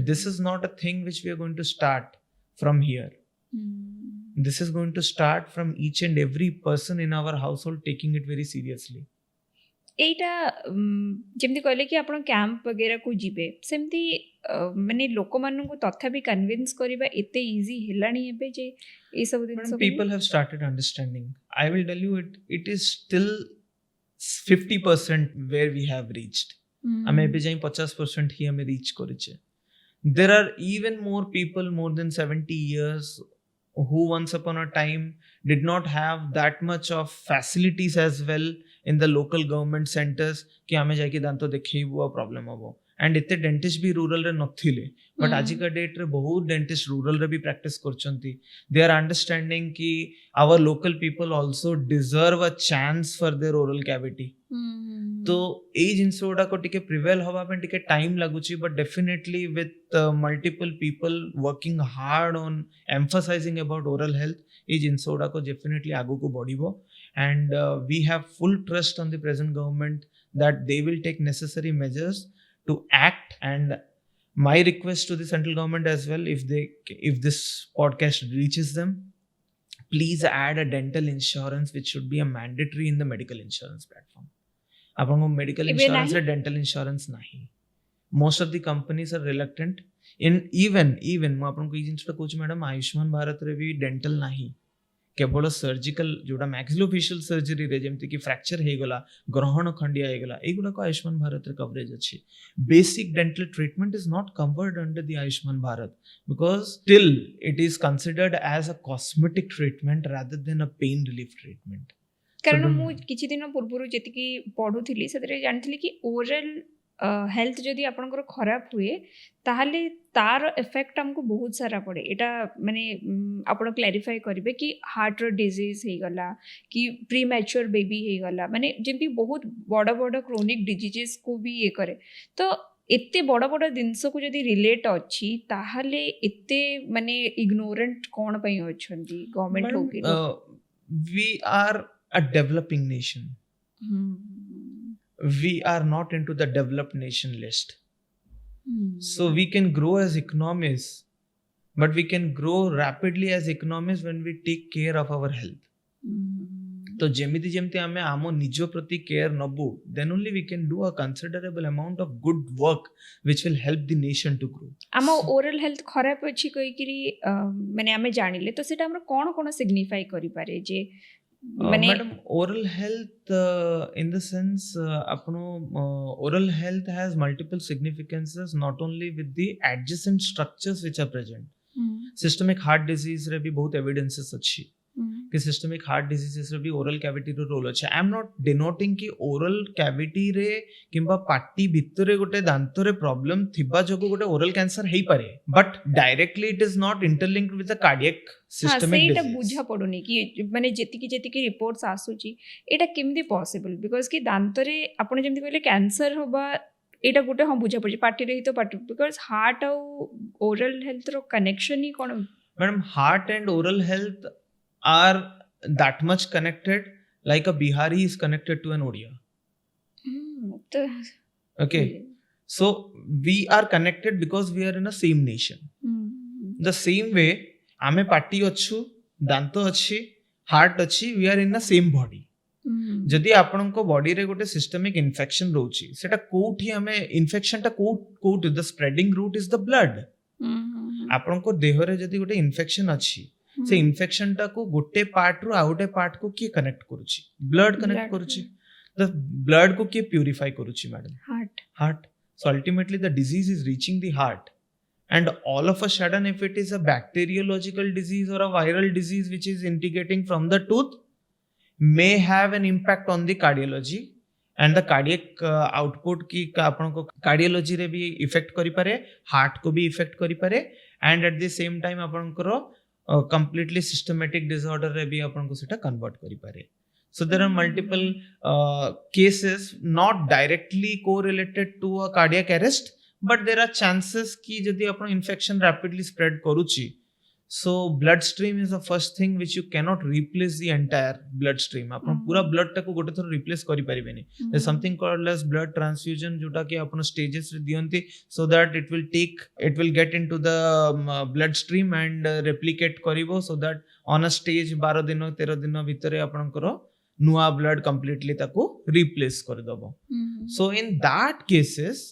This is not a thing which we are going to start from here. This is going to start from each and every person in our household taking it very seriously. ଏଇଟା ଯେମିତି କହିଲେ କି ଆପଣ camp ବଗେରାକୁ ଯିବେ, ସେମିତି ମାନେ ଲୋକମାନଙ୍କୁ ତଥାପି କନଭିନ୍ସ କରିବା ଏତେ ଇଜି ହେଲାଣି ଏବେ ଯେ ଏସବୁ ଜିନିଷ People have started understanding. I will tell you, it is still 50% where we have reached. ଆମେ ଏବେ ଯାଇ 50% ହିଁ ଆମେ reach କରିଛେ. There are even more people more than 70 years who once upon a time did not have that much of facilities as well in the local government centers कि आमे जाके दांतो देखैबो प्रॉब्लम हबो. एंड एते डेंटिस्ट भी rural रे नथिले, but आज का डेट रे बहुत डेंटिस्ट रूरल रे भी प्रैक्टिस करचंती. दे आर अंडरस्टैंडिंग कि our local people also deserve a chance for their oral cavity. तो एई जिंस गुडा को टिके प्रिवेल हवा पे टिके टाइम लागुची, but definitely with multiple people working hard on emphasising about oral health, एई जिंस गुडा को डेफिनेटली आगु को बढ़िबो. And we have full trust on the present government that they will take necessary measures to act. And my request to the central government as well, if this podcast reaches them, please add a dental insurance which should be a mandatory in the medical insurance platform. आपको medical insurance रे dental insurance नहीं. Most of the companies are reluctant in even मैं आपको ये जिनिसटा कहूँ madam, Ayushman Bharat रे भी dental नहीं, केवल सर्जिकल जोड़ा मैक्सिलोफेशियल सर्जरी रे जेमति कि फ्रैक्चर हे गला, ग्रहण खंडिया हे गला, एगुला को आयुष्मान भारत रे कवरेज अछि. Basic dental treatment is not covered under the Ayushman Bharat because still it is considered as a cosmetic treatment rather than a pain relief treatment. कारण मु किछि दिन पूर्व जेतिकी पढुथिली सेतरे जानथिली कि ओरल हेल्थ जदि आपनकर खराब हुए ताहले तार इफेक्ट हमको बहुत सारा पड़े. एटा माने आपण क्लैरिफाई करिवे कि हार्ट रो डिजीज हे गला कि प्रीमैच्योर बेबी हे गला, माने जेमती बहुत बड़ बड़ क्रोनिक डिजीजेस को भी ये करे. तो एते बड़ बड़ जिंस को जदि रिलेट अछि ताहले एते माने इग्नोरेंट कोन पई अछंती गवर्नमेंट हो के. We are a developing nation. We are not into the developed nation list. So we can grow as economies, but we can grow rapidly as economies when we take care of our health. तो जेमिति जेमिति आमे आमो निजो प्रति care Nabu, then only we can do a considerable amount of good work which will help the nation to grow. Amo oral health खराब अछि कहि करी माने आमे जानिले तो सेटा हमरा कोन कोन सिग्निफाई करि पारे जे madam oral health in the sense अपनो oral health has multiple significances not only with the adjacent structures which are present. Systemic heart disease रे भी बहुत evidences अच्छी कि सिस्टमिक हार्ट डिजीजेस रे भी ओरल कैविटी रो रोल अछि. आई एम नॉट डिनोटिंग कि ओरल कैविटी रे किंबा पाटी भितरे गोटे दांत रे प्रॉब्लम थिबा जोगु गोटे ओरल कैंसर हेई पारे, but directly it is not interlinked with the cardiac हाँ सिस्टमिक ସେଇଟା डिजीज. ବୁଝା ପଡୁନି କି ମାନେ ଯେତିକି ରିପୋର୍ଟସ୍ ଆସୁଛି ଏଇଟା କେମିତି ପସିବଲ, ବିକଜ କି ଦାନ୍ତରେ ଆପଣ ଯେମିତି କହିଲେ କ୍ୟାନ୍ସର ହବା ଏଇଟା ଗୋଟେ ହଁ ବୁଝା ପଡୁଛି, ପାଟିରେ ହିଁ ତ ପାଟି, ବିକଜ ହାର୍ଟ ଆଉ ଓରାଲ ହେଲ୍ଥର କନେକ୍ସନ ହିଁ କ'ଣ? Madam, heart and oral health are that much connected like a Bihari is connected to an Odia. ତ Okay. So we are connected because we are in a same nation. The same way, ame party achu, danto achi, heart achi, we are in the same body. जदि आपनको body रे गोटे systemic infection रोची सेटा कोठी हमें infection टा कोट the spreading route is the blood. आपनको देह रे जदि गोटे इन्फेक्शन अछि से इन्फेक्शन टा को गोटे पार्ट रु आउटे पार्ट को की कनेक्ट करूची, ब्लड कनेक्ट करूची. द ब्लड को की प्यूरिफाई करूची madam, heart. So ultimately the disease is reaching the heart, and all of a sudden if it is a bacteriological disease or a viral disease which is integrating from the tooth may have an impact on the cardiology and the cardiac output की आपन को cardiology रे भी effect करि पारे, heart को भी effect करि पारे, and at the same time आपन को completely systematic disorder रे भी आपन को सेटा कन्वर्ट करि पारे. So there are multiple cases not directly correlated to a cardiac arrest, but there are chances कि जदि अपन infection rapidly spread करूची, so bloodstream is the first thing which you cannot replace the entire bloodstream. अपन पूरा blood टाको गोटे थर replace करि परिबेनी. There is something called as blood transfusion जोटा कि अपन stages रे दियंती so that it will get into the bloodstream and replicate करिवो, so that on a stage 12 दिन 13 दिन भितरे आपनकर नुआ ब्लड कंप्लीटली ताको रिप्लेस कर दबो. So in that cases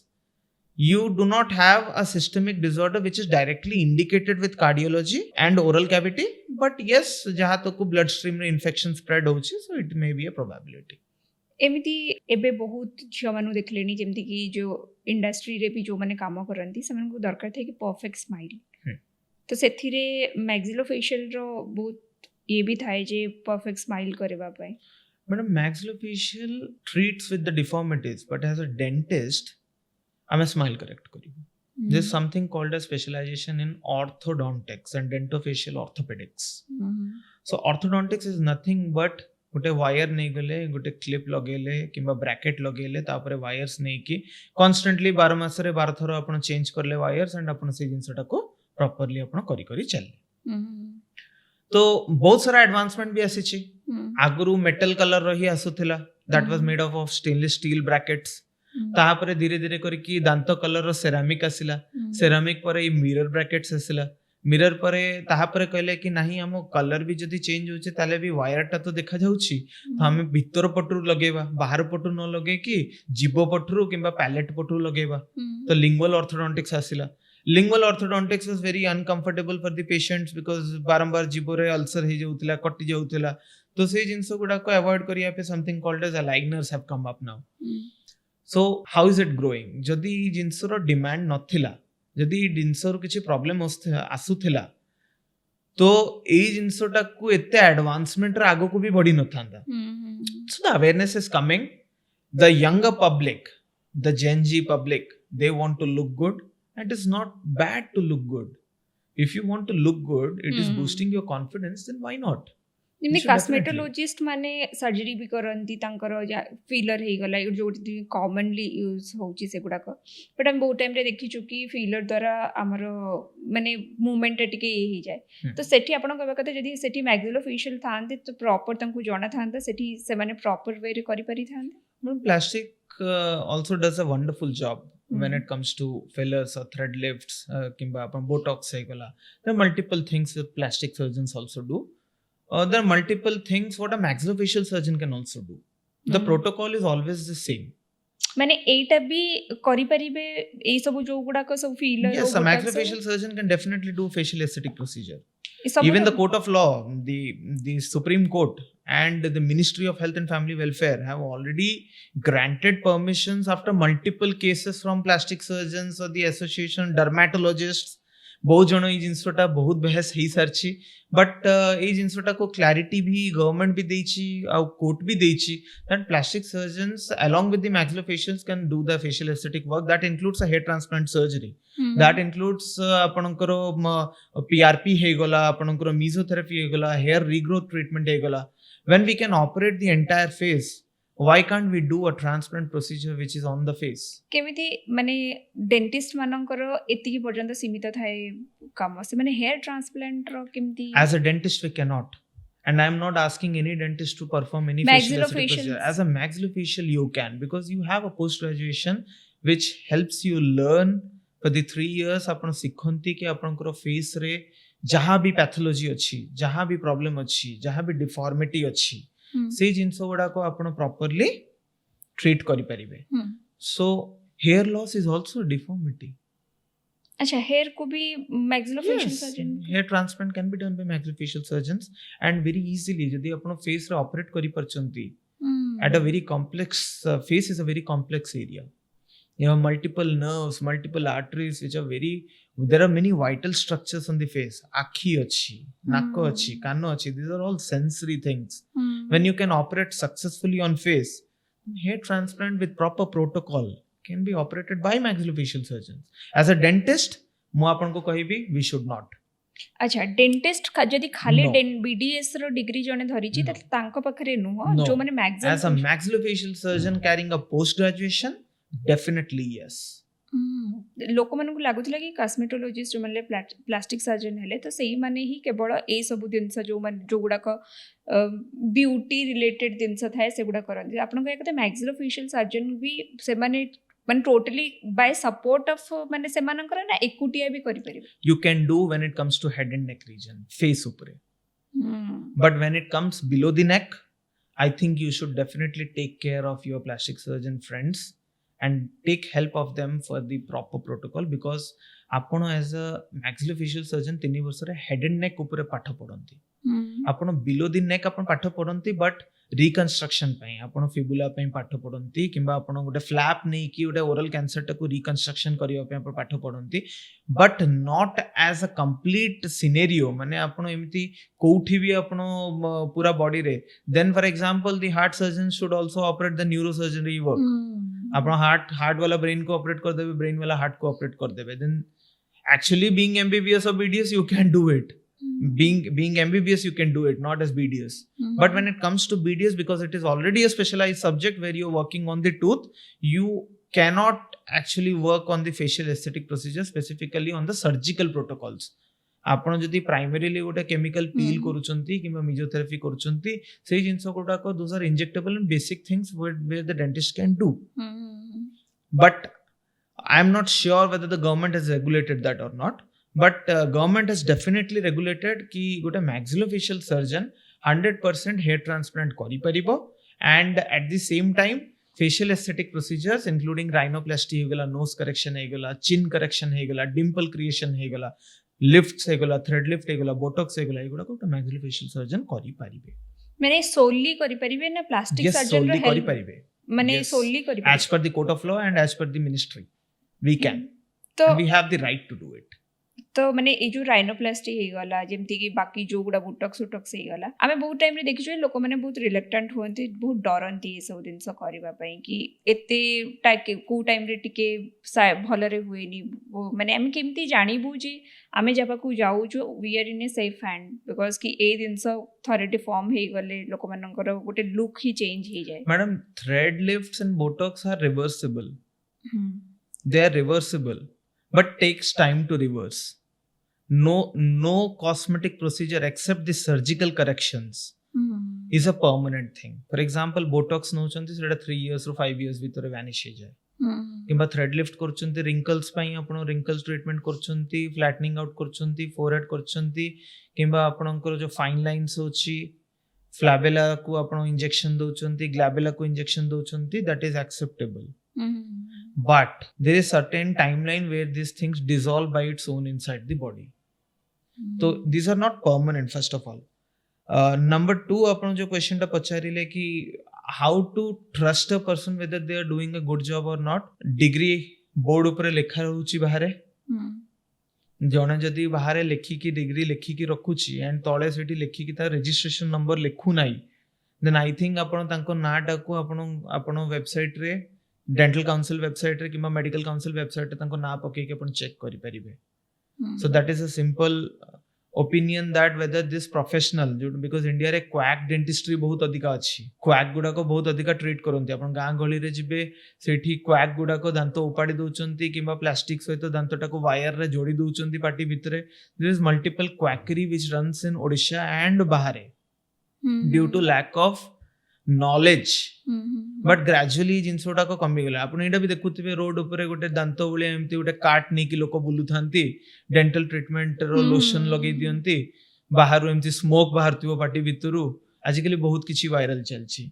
you do not have a systemic disorder which is directly indicated with cardiology and oral cavity, but yes जहाँ तक bloodstream रे infection spread होची, so it may be a probability. एमिति एबे बहुत झियो मानु देखलेनी जेमति कि जो इंडस्ट्री रे भी जो माने काम करंती सेमन को दरकार थे कि परफेक्ट स्माइल, तो सेथिरे मैक्सिलोफेशियल रो बहुत ये भी थाए जे परफेक्ट स्माइल करबा पाए. Madam, maxillofacial treats with the deformities, but as a dentist I'm a smile correct kari. There's something called as specialization in orthodontics and dentofacial orthopedics. So orthodontics is nothing but गोटे wire नहीं गले, गोटे clip लगेले किंबा bracket लगेले, तापरे wires नहीं कि कांस्टेंटली 12 मास रे 12 थरो आपण चेंज करले वायर्स, एंड आपण से जिंसटा को प्रॉपर्ली आपण करी करी चलले. तो बहुत सारा एडवांसमेंट भी आसी. आगुरु मेटल कलर रही आसुथिला, that was made of stainless steel brackets. तापरे धीरे धीरे करके दांत कलर रो सेरामिक आसिला, सेरामिक पर ई मिरर ब्रैकेट्स आसिला, मिरर परे ताहापरे कहले कि नाही हम कलर भी जदी चेंज होचे ताले भी वायर टा तो देखा जाउची, तो हमें भीतर पटरु लगेबा, बाहर पटरु न लगे कि जीव पटरु किंबा पैलेट पटरु लगेबा. तो लिंगुअल ऑर्थोडोंटिक्स आसिला. Lingual orthodontics was very uncomfortable for the patients because बारंबार जीवरे अल्सर हे जाउतिला, कटि जाउतिला. तो से जिंस गुडा को अवॉइड करिया पे something called as aligners have come up now. So how is it growing? जदी जिंस रो डिमांड नथिला, जदी जिंस रो किछि प्रॉब्लम आसुथिला, तो एई जिंसटा को एते एडवांसमेंट रे आगो को भी बडी नथांदा. So the awareness is coming. The younger public, the Gen Z public, they want to look good. It is not bad to look good. If you want to look good, it is boosting your confidence, then why not? निमे cosmetologist माने surgery भी करंती, तांकर filler हे गला जो commonly use होची से गुडा को, बट हम बहुत टाइम रे देखि चुकी फिलर द्वारा हमर माने मूवमेंट टिके ये ही जाए. तो सेठी आपण कहबा कते जदी सेठी मैक्सिलोफेशियल थांते तो प्रॉपर तंकु जणा थांता, सेठी से माने प्रॉपर वे रे करि परि थांते. Plastic also does a wonderful job when it comes to fillers or thread lifts, kimba apan botox hai gala. There are multiple things that plastic surgeons also do. There are multiple things what a maxillofacial surgeon can also do. The protocol is always the same. माने एटा भी करि परिबे ए सब जो गुडा को सब filler. Yes, a maxillofacial surgeon can definitely do facial aesthetic procedure. Even the court of law, the Supreme Court and the Ministry of Health and Family Welfare have already granted permissions after multiple cases from plastic surgeons or the association dermatologists, बहुत जन ये जिनसटा बहुत बहस हो सारी but ये जिनसटा को clarity भी गवर्नमेंट भी देछि आ कोर्ट भी देछि that plastic surgeons along with the maxillofacials can do the facial aesthetic work that includes a hair transplant surgery that includes आपणकर PRP हे गला आपणकर मेसोथेरेपी हे गला hair regrowth treatment हे गला when we can operate the entire face why can't we do a transplant procedure which is on the face केमिति माने dentist मानकर एतिकी पर्यंत सीमित थाए काम से माने हेयर ट्रांसप्लांट रो केमिति as a dentist we cannot and I am not asking any dentist to perform any facial aesthetic procedure as a maxillofacial you can because you have a post graduation which helps you learn for the 3 years आपण सिखंती कि आपनकर face रे जहाँ भी pathology अच्छी जहाँ भी problem अच्छी जहाँ भी डिफॉर्मिटी अच्छी से जिनस गुड़ा को आपण प्रॉपर्ली ट्रीट करि परिबे so hair loss is also deformity अच्छा हेयर को भी maxillofacial surgeon hair transplant can be done by maxillofacial surgeons and very easily जदी आपण फेस रे ऑपरेट करि परचंती at a very complex face is a very complex area you have multiple nerves multiple arteries which are very there are many vital structures on the face akhi achi nakko achi kanno achi these are all sensory things when you can operate successfully on face hair transplant with proper protocol can be operated by maxillofacial surgeons as a dentist mu apan ko kahibi we should not अच्छा dentist जदी खाली No. BDS रो degree जने धरिची No. त तांको पखरे नुह No. जो माने as a maxillofacial surgeon carrying a post graduation definitely yes लोक मन को लागुतला कि कॉस्मेटोलॉजिस्ट जो माने प्लास्टिक सर्जन हेले तो सही माने ही केवल ए सब दिनस जो मन जो गुडा को ब्यूटी रिलेटेड दिनस थाए से गुडा करन आपन को एकते मैक्सिलोफेशियल सर्जन भी से माने टोटली बाय सपोर्ट ऑफ माने से मानकर ना एकुटिया भी करि परिबे you can do when it comes to head and neck region face upre but when it comes below the neck I think you should definitely take care of your plastic surgeon friends and take help of them for the proper protocol because आपण as a maxillofacial surgeon 3 वर्ष रे head and neck ऊपर पाठ पढंती आपण below the neck आपण पाठ पढंती but reconstruction पई आपण फिबुला पई पाठ पढंती किंबा आपण गोटे फ्लैप नै कि गोटे ओरल कैंसर टाको रिकन्स्ट्रक्शन करियो पई आपण पाठ पढंती but not as a complete scenario माने आपण एमिति कोठी भी आपण पूरा बॉडी रे then for example the heart surgeon should also operate the neurosurgery work आपण हार्ट वाला ब्रेन को ऑपरेट कर देबे ब्रेन वाला हार्ट को ऑपरेट कर देबे then actually being MBBS or BDS you can do it being MBBS you can do it not as BDS but when it comes to BDS because it is already a specialized subject where you're working on the tooth you cannot actually work on the facial aesthetic procedure specifically on the surgical protocols आपण जदी primarily गोटे chemical peel करूचंती किबा mesotherapy करूचंती सेही जिंस कोडा को those are injectable and basic things where the dentist can do but I am not sure whether the government has regulated that or not but government has definitely regulated कि गोटे maxillofacial surgeon 100% hair transplant करि परिबो and at the same time facial aesthetic procedures including rhinoplasty हे गला nose correction हे गला chin correction हे गला dimple creation हे गला lifts हे गला thread lift हे गला botox हे गला एगुडा को maxillofacial surgeon करि परिबे माने सोली करि परिबे ना प्लास्टिक सर्जन रो करि परिबे माने सोली करि परिबे as per the court of law and as per the ministry we can तो and we have the right to do it तो माने ए जो राइनोप्लास्टी हे गला जेमति कि बाकी जो गुडा बुटक्स उटक्स हे गला आमे बहुत टाइम रे देखिछु लोक माने बहुत रिलक्टेंट होंती बहुत डरंती ए सब दिनस करबा पई कि एते को टाइम रे टिके भल रे हुएनी माने हम केमती जानिबु जे आमे जबा को जाऊ जो we are in a safe hand because कि ए दिनस थॉरिटी फॉर्म हे गले लोक मानकर गोटे लुक ही चेंज हे जाय madam thread lifts and botox are reversible they are reversible but takes time to reverse no cosmetic procedure except the surgical corrections is a permanent thing for example botox नउचंती सेटा 3 years or 5 years भीतर vanish हे जाय किंबा thread lift करचंती wrinkles पई आपण wrinkles treatment करचंती flattening out करचंती forehead करचंती किंबा आपणकर जो फाइन लाइंस होची फ्लैबेला को आपण इंजेक्शन दोचंती ग्लैबेला को इंजेक्शन दोचंती that is acceptable but there is certain timeline where these things dissolve by its own inside the body so these are not permanent first of all number 2 आपण जो question टा पचारिले कि how to trust a person whether they are doing a good job or not degree board ऊपर लिखा रहउची बाहरे जणे जदि बाहर लेखिकी डिग्री लेखिकी रखुची एंड तले सेठी लेखिकी तार रजिस्ट्रेशन नंबर लिखु नाही, देन आई थिंक आपण तांको नाटाको आपण वेबसाइट रे डेंटल काउंसिल वेबसाइट रे किंबा मेडिकल काउंसिल वेबसाइट रे तांको ना पकेके आपण चेक करि परिबे. So that is a simple opinion that whether this professional, because India रे क्वैक डेंटिस्ट्री बहुत अधिका अच्छी, क्वैक गुडा को बहुत अधिका ट्रीट करते. आपण गाँ गली रे जिबे सेठी क्वैक गुडा को दांत उपाड़ी दउचंती किंबा प्लास्टिक सहित दांतटा को वायर रे जोड़ी दउचंती पाटी भितरे. There is multiple quackery which runs in Odisha and bahare due to lack of knowledge. But gradually जिनसोटा को कमी गला. आपण एटा भी देखुथिबे रोड ऊपर गोटे दांत भले एमती गोटे कार्ट नहीं कि लोक बुलु थांती, डेंटल ट्रीटमेंट रो लोशन लगे दियंती, बाहर एमती स्मोक बाहरथिबो पाटी भितरु. आजिकली बहुत किछि वायरल चलछि.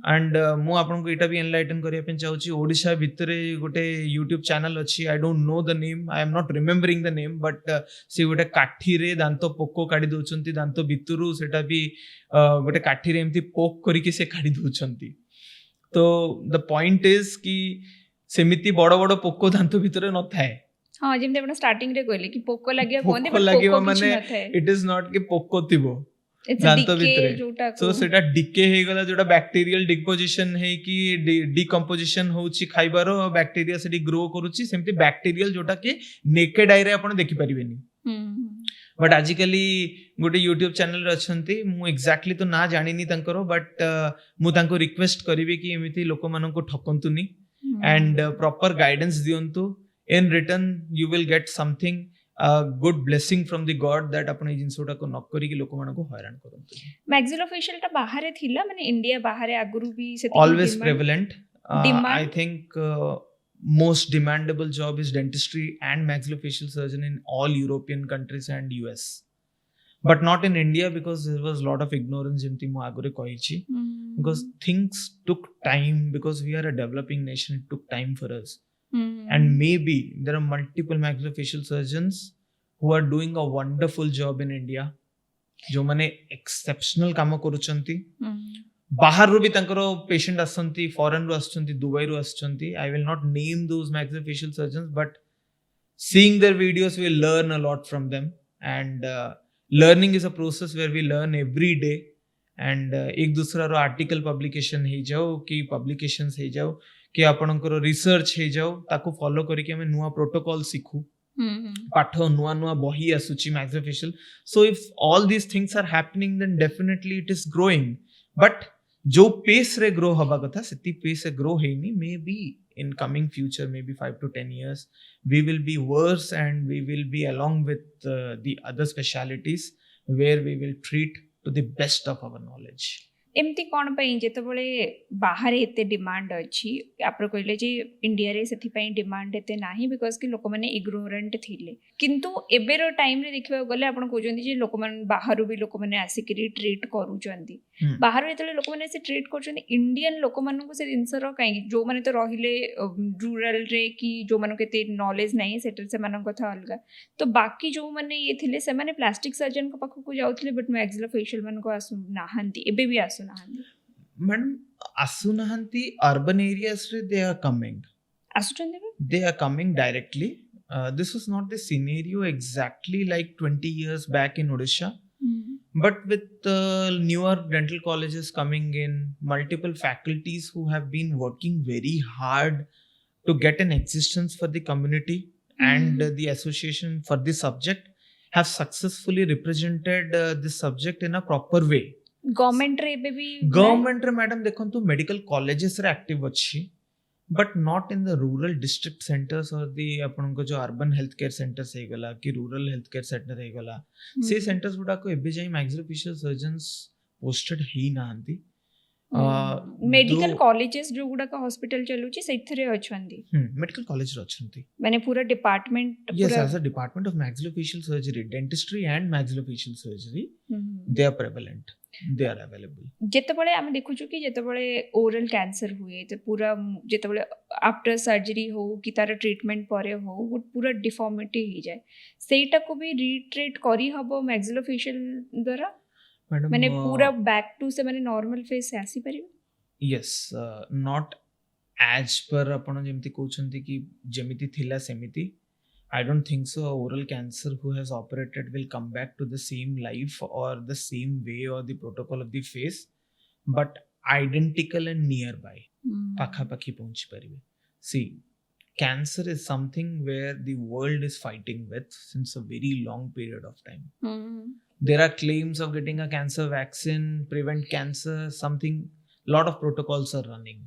एंड मु आपन को एटा भी एनलाइटन करिया पे चाहूची. ओडिशा भितरे गोटे यूट्यूब चैनल अछि, आई don't know the name, I am not remembering the name, but से गोटे काठी रे दांत पोको काढी दोचंती, दांत भितरु सेटा भी गोटे काठी रे एमती पोक करिके से काढी दोचंती. तो द पॉइंट इज कि सेमिति बड़ बड़ पोको दांत भितरे न थाए. हां, जेमते आपण स्टार्टिंग रे कहले कि पोको लागिया कोने, पोको लागियो माने इट इज नॉट कि पोको थिबो दांत भितरे. सो सेटा डिके हे गला, जोटा बैक्टीरियल डिपोजिशन है कि डिकंपोजिशन होउची खाइबारो, बैक्टीरिया सेठी ग्रो करूची. सेमति बैक्टीरियल जोटा कि नेकेड आई रे आपण देखि परिबेनी. बट आजिकली गोटे यूट्यूब चैनल अच्छी, मु एक्जाक्टली तो ना जानी तांकर, बट मु तांको रिक्वेस्ट करिवे कि एमिति लोक मानको ठकंतुनी एंड प्रॉपर गाइडेंस दियंतु. In return you will get something good blessing from the God that आपण जिनसोटा को न करी कि लोक मानको हैरान करंतु. मैक्सिलोफेशियल टा बाहर थिला माने इंडिया बाहर आगुरु भी से always prevalent. I think most demandable job is dentistry and maxillofacial surgeon in all European countries and US, but not in India because there was a lot of ignorance jemti mu agore koichi. Because things took time, because we are a developing nation, it took time for us. And maybe there are multiple maxillofacial surgeons who are doing a wonderful job in India, jo mane exceptional काम करूचंती. बाहर रू भी तंकरो patient आसंती, foreign रू आसंती, Dubai रू आसंती. I will not name those maxillofacial surgeons, but seeing their videos we learn a lot from them. And learning is a process where we learn every day. And एक दूसरा रो article publication हे जाओ कि publications हे जाओ कि आपनकर research हे जाओ, ताको follow करिके हम नुवा प्रोटोकॉल सिखु, पाठ नुआ नुआ बही आसुची maxillofacial. So if all these things are happening, then definitely it is growing. But जो पेस रे ग्रो हवा कथा सेती पेस रे ग्रो हेनी. Maybe in coming future, maybe 5 to 10 years, we will be worse and we will be along with the other specialities where we will treat to the best of our knowledge. एमती कौन पाई जेतबले बाहर एते demand अछि, आपरो कहले जे India रे सेथि पई demand एते नाही बिकॉज़ कि लोक माने इग्नोरेंट थिले. किंतु एबेरो टाइम रे देखिबा गले आपण कहजंती जे लोक मान बाहरु भी लोक माने आसिकरी ट्रीट करूचंती. बाहर एतले लोक माने से ट्रीट करचंती, इंडियन लोक मानन को से इनसर काई जो माने तो रहिले रूरल रे कि जो माने केते नॉलेज नाही सेटर से मानन कथा अलगा. तो बाकी जो माने ये थिले से माने प्लास्टिक सर्जन को पाखु को जाउथले, बट मैक्सिलोफेशियल मान को आसु नाहंती, एबे भी आसु नाहंती. मैडम आसु नाहंती. अर्बन एरियाज रे दे आर कमिंग, आसुचंदी, they are coming directly. This was not the scenario exactly like 20 years back in Odisha. But with newer dental colleges coming in, multiple faculties who have been working very hard to get an existence for the community and the association for this subject have successfully represented this subject in a proper way. Government रे बे भी government रे madam देखंतु medical colleges रे active अछि, but not in the rural district centres और दी अपन को जो urban health care centres हे गला कि रूरल हेल्थ केयर सेंटर हे गला, से सेंटर्स गुडा को एबे जाई मैक्सिलोफेशियल सर्जन्स पोस्टेड ही नांती. मेडिकल कॉलेजेस जो गुडा का हॉस्पिटल चलुची सेथरे अछंती. मेडिकल कॉलेज रे अछंती माने पूरा department. Yes, as a department of maxillofacial surgery, dentistry and maxillofacial surgery, they are prevalent, they are available. जेतबळे हम देखु छु कि जेतबळे ओरल कैंसर हुए तो पूरा जेतबळे आफ्टर सर्जरी हो कि तार ट्रीटमेंट परे हो पूरा डिफॉर्मिटी ही जाए, सेटा को भी रिट्रीट करी हबो मैक्सिलोफेशियल द्वारा. माने पूरा बैक टू से माने नॉर्मल फेस से आसी परिबे. यस, नॉट एज पर आपण जेमति कहउछंती कि जेमिति थिला सेमिति, I don't think so. A oral cancer who has operated will come back to the same life or the same way or the protocol of the face, but identical and nearby. ପାଖାପାଖି ପହଞ୍ଚି ପାରିବେ. See, cancer is something where the world is fighting with since a very long period of time. There are claims of getting a cancer vaccine, prevent cancer, something, lot of protocols are running.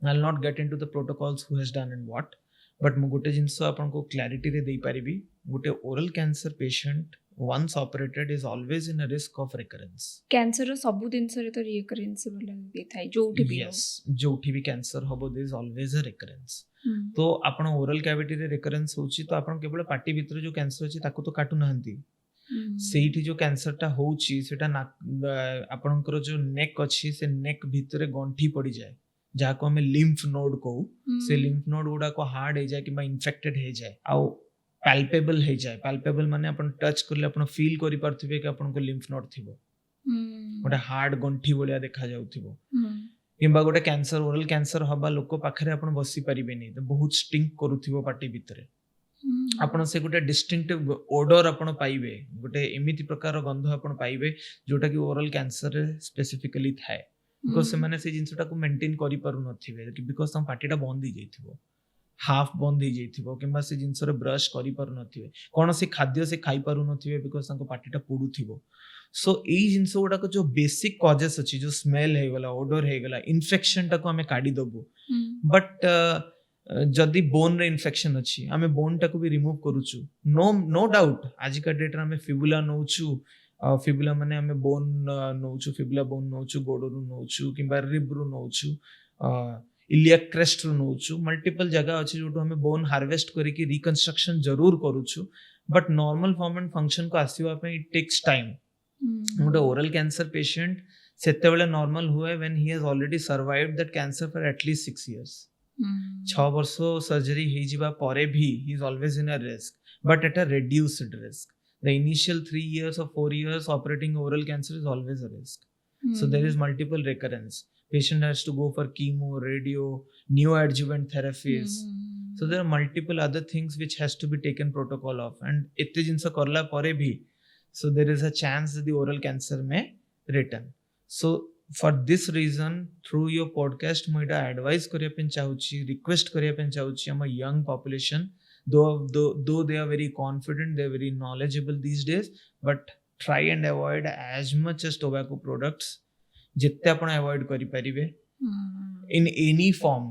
I'll not get into the protocols who has done and what, but ମୁଁ ଗୋଟେ ଜିନିଷ ଆପଣଙ୍କୁ କ୍ଲାରିଟିରେ ଦେଇପାରିବି, ଗୋଟେ oral cancer patient once operated is always in a risk of recurrence. Cancer ସବୁ ଜିନିଷରେ ତ ରିକରେନ୍ସିବଲ ଦେଇଥାଏ ଯୋଉଠି ବି Yes, ଯୋଉଠି ବି କ୍ୟାନ୍ସର ହବ there is always a recurrence. ତ ଆପଣ ଓରାଲ କ୍ୟାଭିଟିରେ ରିକରେନ୍ସ ହଉଛି ତ ଆପଣ କେବଳ ପାଟି ଭିତରେ ଯୋଉ କ୍ୟାନ୍ସର ଅଛି ତାକୁ ତ କାଟୁନାହାନ୍ତି, ସେଇଠି ଯୋଉ କ୍ୟାନ୍ସରଟା ହଉଛି ସେଟା ଆପଣଙ୍କର ଯୋଉ ନେକ୍ ଅଛି ସେ ନେକ୍ ଭିତରେ ଗଣ୍ଠି ପଡିଯାଏ ଯାହାକୁ ଆମେ ଲିମ୍ଫ ନୋଡ କହୁ. ସେ ଲିମ୍ଫ ନୋଡ ଗୁଡାକ ହାର୍ଡ ହେଇଯାଏ କିମ୍ବା ଇନଫେକ୍ଟେଡ ହେଇଯାଏ ଆଉ ପାଲପେବଲ ହେଇଯାଏ. ପାଲପେବଲ ମାନେ ଆପଣ ଟଚ୍ କଲେ ଆପଣ ଫିଲ୍ କରିପାରୁଥିବେ କି ଆପଣଙ୍କ ଲିମ୍ଫ ନୋଡ ଥିବ, ଗୋଟେ ହାର୍ଡ ଗଣ୍ଠି ଭଳିଆ ଦେଖାଯାଉଥିବ. କିମ୍ବା ଗୋଟେ କ୍ୟାନ୍ସର ଓରାଲ କ୍ୟାନ୍ସର ହବା ଲୋକ ପାଖରେ ଆପଣ ବସି ପାରିବେନି, ବହୁତ ଷ୍ଟିଙ୍କ କରୁଥିବ ପାଟି ଭିତରେ. ଆପଣ ସେ ଗୋଟେ ଡିଷ୍ଟିଂକ୍ଟିଭ ଓଡର ଆପଣ ପାଇବେ, ଗୋଟେ ଏମିତି ପ୍ରକାର ଗନ୍ଧ ଆପଣ ପାଇବେ ଯୋଉଟା କି ଓରାଲ କ୍ୟାନ୍ସରରେ ସ୍ପେସିଫିକାଲି ଥାଏ. ବିକଜ ସେମାନେ ସେ ଜିନିଷଟାକୁ ମେଣ୍ଟେନ୍ କରିପାରୁନଥିବେ, ବିକଜ ତାଙ୍କ ପାଟିଟା ବନ୍ଦ ହେଇଯାଇଥିବ, ହାଫ୍ ବନ୍ଦ ହେଇଯାଇଥିବ କିମ୍ବା ସେ ଜିନିଷରେ ବ୍ରଶ କରିପାରୁନଥିବେ, କୌଣସି ଖାଦ୍ୟ ସେ ଖାଇପାରୁନଥିବେ ବିକଜ ତାଙ୍କ ପାଟିଟା ପୋଡୁଥିବ. ସୋ ଏଇ ଜିନିଷ ଗୁଡାକ ଯୋଉ ବେସିକ କଜେସ୍ ଅଛି, ଯୋଉ ସ୍ମେଲ ହେଇଗଲା, ଓଡର ହେଇଗଲା, ଇନଫେକ୍ସନ ଟାକୁ ଆମେ କାଢିଦବୁ. ବଟ୍ ଯଦି ବୋନରେ ଇନଫେକ୍ସନ ଅଛି ଆମେ ବୋନ ଟାକୁ ବି ରିମୁଭ୍ କରୁଛୁ. नो डाउट ଆଜିକା ଡେଟରେ ଆମେ ଫିବୁଲା ନଉଛୁ, ଫିବୁଲା ମାନେ ଆମେ ବୋନ ନଉଛୁ, ଫିବୁଲା ବୋନ ନଉଛୁ, ଗୋଡରୁ ନଉଛୁ କିମ୍ବା ରିବ୍ରୁ ନଉଛୁ, ଇଲିଆକ୍ କ୍ରେଷ୍ଟରୁ ନଉଛୁ. ମଲ୍ଟିପଲ ଜାଗା ଅଛି ଯୋଉଠୁ ଆମେ ବୋନ ହାର୍ଭେଷ୍ଟ କରିକି ରିକନଷ୍ଟ୍ରକ୍ସନ ଜରୁର କରୁଛୁ. ବଟ୍ ନର୍ମାଲ ଫର୍ମ ଆଣ୍ଡ ଫଙ୍କସନକୁ ଆସିବା ପାଇଁ ଇଟ୍ ଟେକ୍ସ ଟାଇମ୍. ଗୋଟେ ଓରାଲ କ୍ୟାନ୍ସର ପେସେଣ୍ଟ ସେତେବେଳେ ନର୍ମାଲ ହୁଏ when he has already survived that cancer for at least 6 years. 6 ବର୍ଷ ସର୍ଜରୀ ହେଇଯିବା ପରେ ବି he is always in a risk, but at a reduced risk. The initial 3 years or 4 years operating oral cancer is always a risk. So there is multiple recurrence. Patient has to go for chemo, radio, neoadjuvant therapies. So there are multiple other things which has to be taken protocol of, and ette jinsa karla pare bhi, so there is a chance that the oral cancer may return. So for this reason, through your podcast ମୁଁ ଏଇଟା advise କରିବା ପାଇଁ ଚାହୁଛି, request କରିବା ପାଇଁ ଚାହୁଛି ଆମ young population, though they are very confident, they are very knowledgeable these days, but try and avoid as much as tobacco products ଯେତେ ଆପଣ avoid କରିପାରିବେ in any form.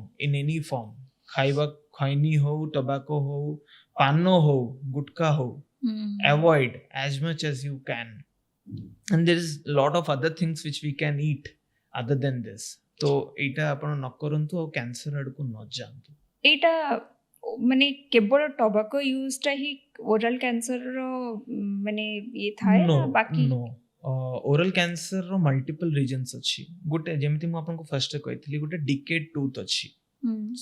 ଖାଇବା ଖଇନି ହଉ, tobacco ହଉ, ପାନ ହଉ, ଗୁଟକା ହଉ, avoid as much as you can. And there is a lot of other things which we can eat other than this. तो एटा आपण न करंतु और कैंसर आडको न जानतु. एटा माने केवल टोबैको यूजटा ही ओरल कैंसर रो माने ये थाए ना बाकी नो ओरल कैंसर रो मल्टीपल रीजन्स अछि. गोटे जेमिति मु आपन को फर्स्ट कहथिली गोटे डिकेड टूथ अछि.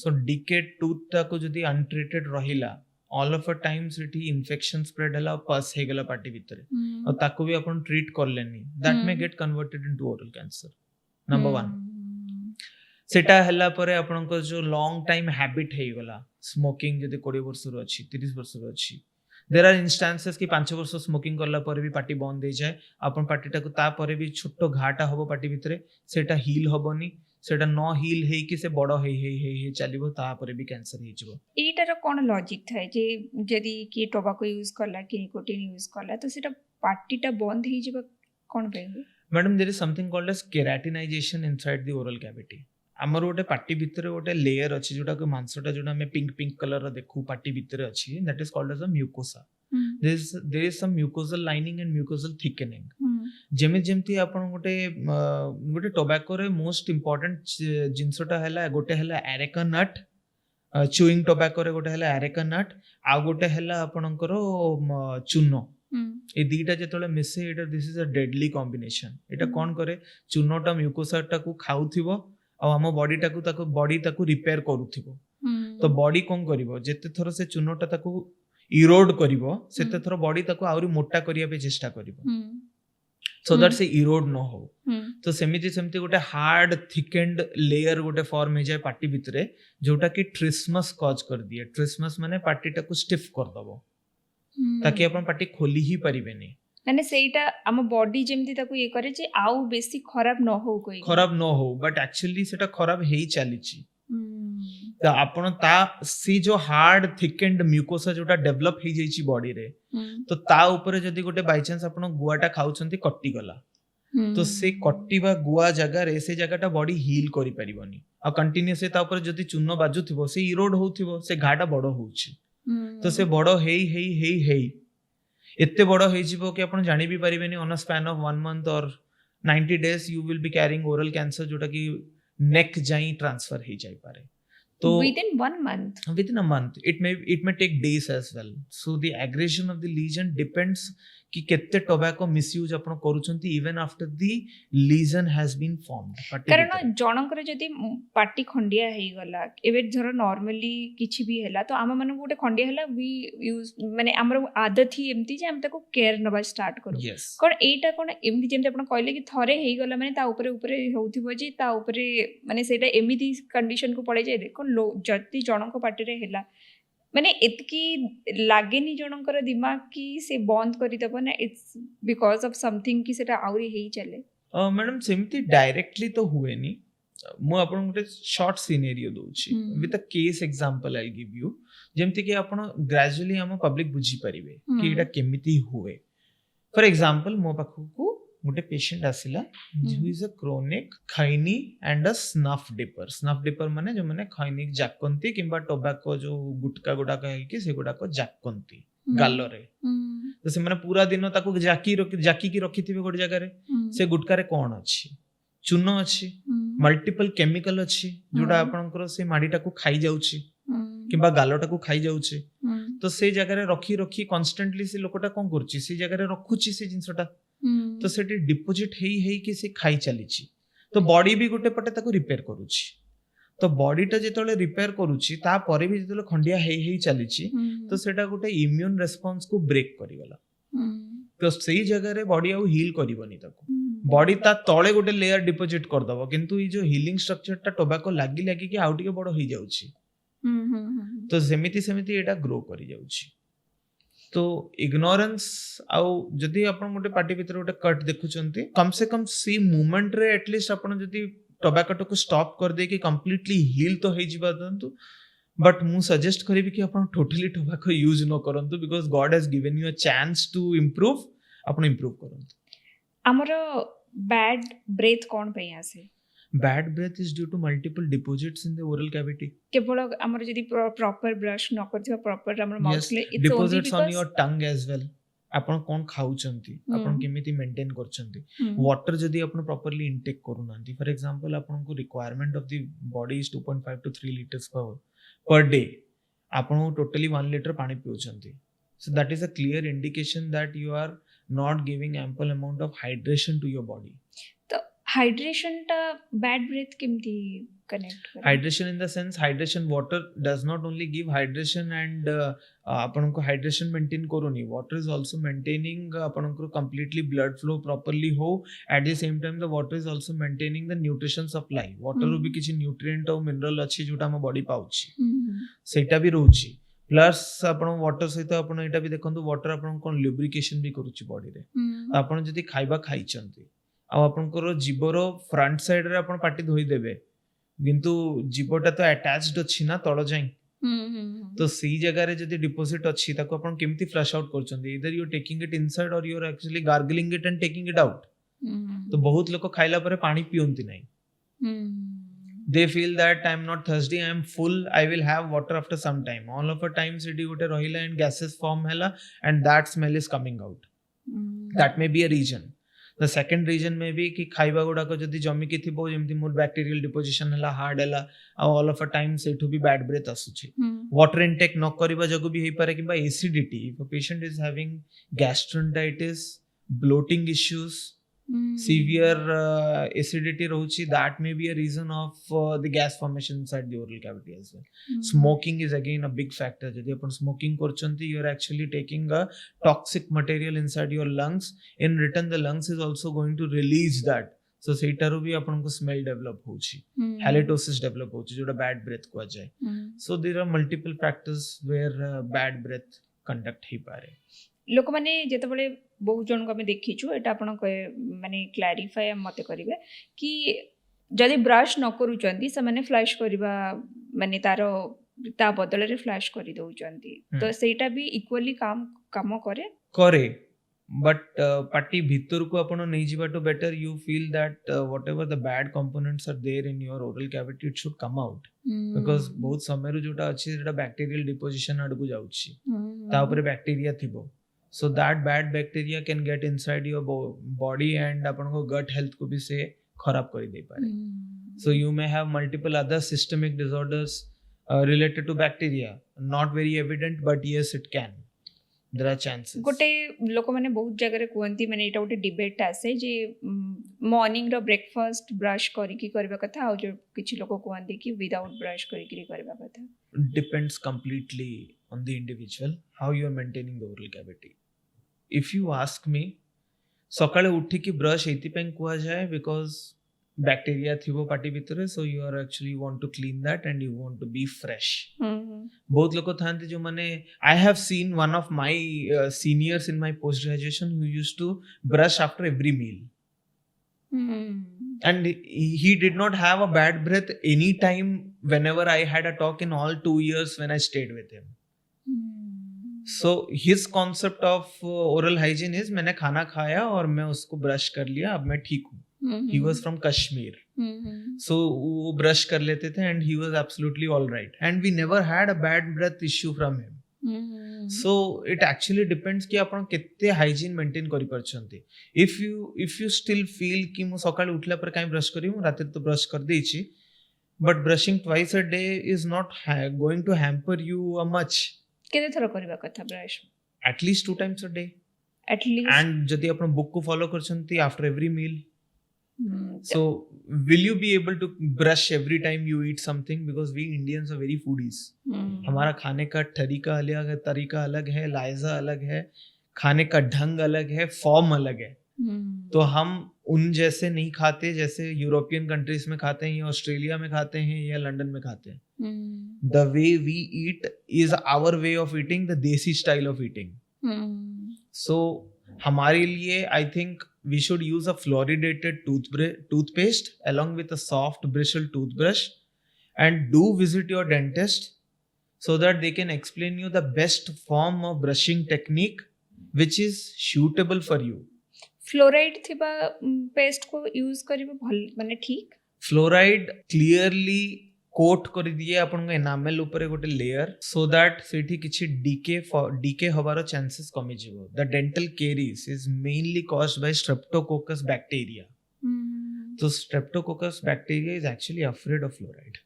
सो डिकेड टूथ ता को जदी अनट्रीटेड रहिला all of a times it infection spread hela, pus he gala party bhitere aur taku bi apun treat karleni, that may get converted into oral cancer. Number 1 सेटा हला परे आपन को जो लॉन्ग टाइम हैबिट हे गला, smoking जदी 20 वर्ष रो अछि, 30 वर्ष रो अछि, देयर आर इंस्टेंसेस कि 5 वर्ष स्मोकिंग करला परे भी पार्टी बंद हो जाए, आपन पार्टीटा को ता परे भी छोटो घाटा हबो पार्टी भितरे, सेटा हील हबोनी, सेटा न हील हे कि से बड़ हे चलिबो, ता परे भी कैंसर हे जिवो. एटार कोन लॉजिक थाए जे जदी कि टोबैको यूज करला कि निकोटिन यूज करला तो सेटा पार्टीटा बंद हे जिवो कोन पे? Madam there is something called as keratinisation inside the oral cavity. आमर गोटे पार्टी भितर गोटे लेयर अच्छी जोटा कि मांसटा जोटा हमें पिंक कलर देखू पार्टी भितर अच्छी, that is called as a mucosa. There is some mucosal lining and mucosal thickening. जेमती आपण गोटे टोबैको रे मोस्ट इंपोर्टेंट जिंसटा हैला गोटे हैला एरेका नट, चुइंग टोबैको रे गोटे हैला एरेका नट, आ गोटे हैला आपणकर चूनो. ए दीटा जेतले मिसे एटा this is a deadly combination. एटा कोन करे, चूनोटा म्यूकोसाटा को खाउथिबो आ हम बॉडी ताकू रिपेयर करूथिबो. तो बॉडी कोन करिवो, जेते थरो से चूनोटा ताकू इरोड करिवो सेते थरो बॉडी ताकू आउरी मोटा करिया पे चेष्टा करिवो. so that से इरोड न हो तो सेमिति सेमिति गोटे हार्ड थिकेंड लेयर गोटे फॉर्म हो जाए पार्टी भितरे जोटा कि ट्रिस्मस कॉज कर दिए ट्रिस्मस माने पार्टी टाको स्टिफ कर दबो ताकि अपन पार्टी खोली ही परिबेनी माने सेटा हम बॉडी जेमती ताको ये करे जे आउ बेसी खराब न हो कोई खराब न हो बट एक्चुअली सेटा खराब हेई चलीची तो आपण ता सी जो हार्ड थिकेंड म्यूकोसा जोटा डेवलप हो जाइची बॉडी रे तो ता ऊपर जदी गोटे बाय चांस आपण गुआटा खाउछंती कट्टी गला तो से कट्टीबा गुआ जगह रे से जगहटा बॉडी हील करि परिबनी आ कंटीन्यूअसली ता ऊपर जदी चूर्ण बाजुथिबो से इरोड होउथिबो से घाटा बडो होउची तो से बडो हेई एते बडो हेई जिवो कि आपण जानि भी परिबेनी on a span of 1 month और 90 days you will be carrying oral cancer जोटा कि नेक जाई ट्रांसफर हो जाई पारे तो within a month it may take days as well so the aggression of the lesion depends कि केते टोबैको मिसयूज आपण करूछंती even after the lesion has been formed कारण जनकर जदी पार्टी खंडिया हेई गला एबे धर नॉर्मली किछि भी हैला तो आम मन गोटे खंडिया हैला वी यूज माने हमर आदत ही एमती जे हम ताको केयर नबा स्टार्ट करू कोन एटा कोन एमती जेमते आपण कहले कि थरे हेई गला माने ता ऊपर ऊपर होउथिबो जे ता ऊपर माने सेटा एमिति कंडीशन को पड़े जे कोन जति जनक पार्टी रे हैला माने एतकी लागेनी जनकर दिमाग की से बंद करी दबो ना इट्स बिकॉज ऑफ समथिंग की सेटा आउरी हेई चले मैडम सेमती डायरेक्टली तो हुए नी मु आपन गोटे शॉर्ट सिनेरियो दोछि with a case example I give you जेमति कि आपन ग्रेजुअली हम पब्लिक बुझी परिबे कि एटा केमिति हुए फॉर एग्जांपल मो पाखु को गोटे पेशेंट आसिला who is a chronic khaini and a snuff dipper माने जो माने खैनी जाकंती किंबा टोबैको जो गुटका गुडा कहि कि से गुडा को जाकंती गालो रे तो से माने पूरा दिन ताको जाकी की रखिथिबे गोटे जगह रे से गुटका रे कोन अछि चूनो अछि मल्टीपल केमिकल अछि जोडा आपनकर से माडीटा को खाई जाउछि किंबा गालोटा को खाई जाउछि तो से जगह रे रखी रखी कांस्टेंटली से लोकटा कोन करछि से जगह रे रखुछि से जिंसटा तो सेठी डिपोजिट हेई कि से खाई चलीछि तो बॉडी भी गोटे पटे ताको रिपेयर करूछि तो बॉडीटा जेतले रिपेयर करूछि ता परे भी जेतले खंडिया हेई चलीछि तो सेटा गोटे इम्यून रेस्पॉन्स को ब्रेक करिगला तो सही जगह रे बॉडी आउ हील करिवनी ताको बॉडी ता तळे गोटे लेयर डिपोजिट कर दबो किंतु ई जो हीलिंग स्ट्रक्चर टा टोबैको लागी कि आउ टिके बडो होई जाउछि तो सेमिति एटा ग्रो करि जाउछि तो इग्नोरेंस आउ जदि आपण गोटे पार्टी भीतर गोटे कट देखुचंती कम से कम सी मूवमेंट रे एटलीस्ट आपण जदि टोबैको को स्टॉप कर दे कि कंप्लीटली हील तो हे जिबा दंतु बट मु सजेस्ट करिबि कि आपण टोटली टोबैको यूज न करंतु because God has given you a chance to improve आपण इंप्रूव करंतु हमर बैड ब्रेथ कोन पे आसे bad breath is due to multiple deposits in the oral cavity केवल हमर जदी प्रॉपर ब्रश न करथिबा प्रॉपर हमर माउथ ले it's deposits on your tongue as well आपण कोन खाउचंती आपण केमिति मेंटेन करचंती वाटर जदी आपण प्रॉपर्ली इनटेक करूनांती फॉर एग्जांपल आपण को requirement of the body is 2.5 to 3 liters per day आपण टोटली 1 लीटर पानी पिउचंती so that is a clear indication that you are not giving ample amount of hydration to your body hydration टा bad breath केमती connect करे hydration in the sense hydration water does not only give hydration and आपण को hydration maintain करूनी water is also maintaining आपण को completely blood flow properly हो at the same time the water is also maintaining the nutrition supply water रो भी किछि nutrient और मिनरल अछि जोटा हम बॉडी पाउछि सेटा भी रहउछि प्लस आपण वाटर सहित आपण एटा भी देखंतु वाटर आपण कोन लुब्रिकेशन भी करूछि बॉडी रे आपण जदी खाइबा खाइचंती आपनकर जीवर फ्रंट साइड रे आपण पार्टी धोई देबे किंतु जीवटा तो अटैच्ड अछि ना तळ जाई तो सी जगह रे जदी डिपोजिट अछि ताको आपण केमती फ्लश आउट करचंदी इधर यू टेकिंग इट इनसाइड और you are actually gargling it and taking it out तो बहुत लोक खाइला परे पानी पियंती नै they feel that I am not thirsty, I am full, I will have water after some time. All of a time city gote rahila and gases form hela and that smell is coming out. That may be a reason. The second reason may be कि खाइबा गुड़ा को जदी जमी की थिबो जेमती more bacterial deposition हला हार्ड हला ऑल ऑफ अ टाइम सेठू भी बैड ब्रेथ आसुची वाटर इनटेक न करिबा जगो भी हेई पारे किबा acidity if a patient is having gastroenteritis bloating issues severe acidity rohuchi, that may be a reason of the gas formation inside the oral cavity as well. Smoking is again a big factor. Jodi apan smoking korchanti, you are actually taking a toxic material inside your lungs. In return, the lungs is also going to release that. So seitaru bi apanko smell develop hochi, halitosis develop hochi, joda bad breath kuha jaye. So there are multiple factors where bad breath conduct hi pare. लोक मैंने जितेबाला बहुत जन को आम देखीचु एटा आपण माने clarify मते करिवे कि जदि ब्रश न करूचंती से माने फ्लैश करबा माने तारो ता बदल रे फ्लैश करि दउचंती तो सेटा भी इक्वली काम करे बट पार्टी भीतर को आपण नहीं जीवा तो better you feel that whatever the bad components are there in your oral cavity it should come out because बहुत समय जोटा अछि जेटा बैक्टीरियल डिपोजिशन आडकु जाउछि ता ऊपर बैक्टीरिया थिबो. So that bad bacteria can get inside your body and अपन को gut health को भी से खराब कर दे पारे. So you may have multiple other systemic disorders related to bacteria. Not very evident, but yes, it can. There are chances. गोटे लोक माने बहुत जगह रे कहंती माने एटा गोटे डिबेट आसे जे मॉर्निंग रो ब्रेकफास्ट ब्रश करी की करबा कथा आ जो किछि लोक कहंती कि विदाउट ब्रश करी की करबा कथा. Depends completely on the individual how you are maintaining the oral cavity. If you ask me, सकाळे उठी की ब्रश एतिपैं कुआ जाए because bacteria थिबो पाटी भितरे, so you are actually want to clean that and you want to be fresh. बहुत लोग थांती जो माने I have seen one of my seniors in my post graduation who used to brush after every meal. And he did not have a bad breath any time whenever I had a talk in all 2 years when I stayed with him. So his concept of oral hygiene is मैंने खाना खाया और मैं उसको brush कर लिया अब मैं ठीक हूँ. He was from Kashmir. So वो ब्रश कर लेते थे and he was absolutely all right. And we never had a bad breath issue from him. So it actually depends कि आपण केते hygiene maintain करि परछंती. If you still feel कि मु सकाळ उठला पर काई ब्रश करी मु राते तो ब्रश कर देछि, but brushing twice a day is not going to hamper you much. केते थरो करबा कथा brush? At least 2 times a day. At least. And जदि आपण बुक को follow करछंती after every meal. So will you be able to brush every time you eat something? Because we Indians are very foodies. हमारा खाने का तरीका अलग है, लाइजा अलग है, खाने का ढंग अलग है, फॉर्म अलग है. तो हम उन जैसे नहीं खाते जैसे यूरोपियन कंट्रीज में खाते हैं या ऑस्ट्रेलिया में खाते हैं या लंदन में खाते हैं. The way we eat is our way of eating, the desi style of eating. So हमारे लिए I think we should use a fluoridated toothpaste along with a soft bristle toothbrush and do visit your dentist so that they can explain you the best form of brushing technique which is suitable for you. Fluoride थिबा paste को use करिबो भल माने ठीक. Fluoride clearly coat कर दिए अपन enamel ऊपर गोटे लेयर सो दैट सेठी किछि डीके हबार चांसेस कमी जिवो. The dental caries is mainly caused by streptococcus bacteria. तो streptococcus bacteria is actually afraid of fluoride.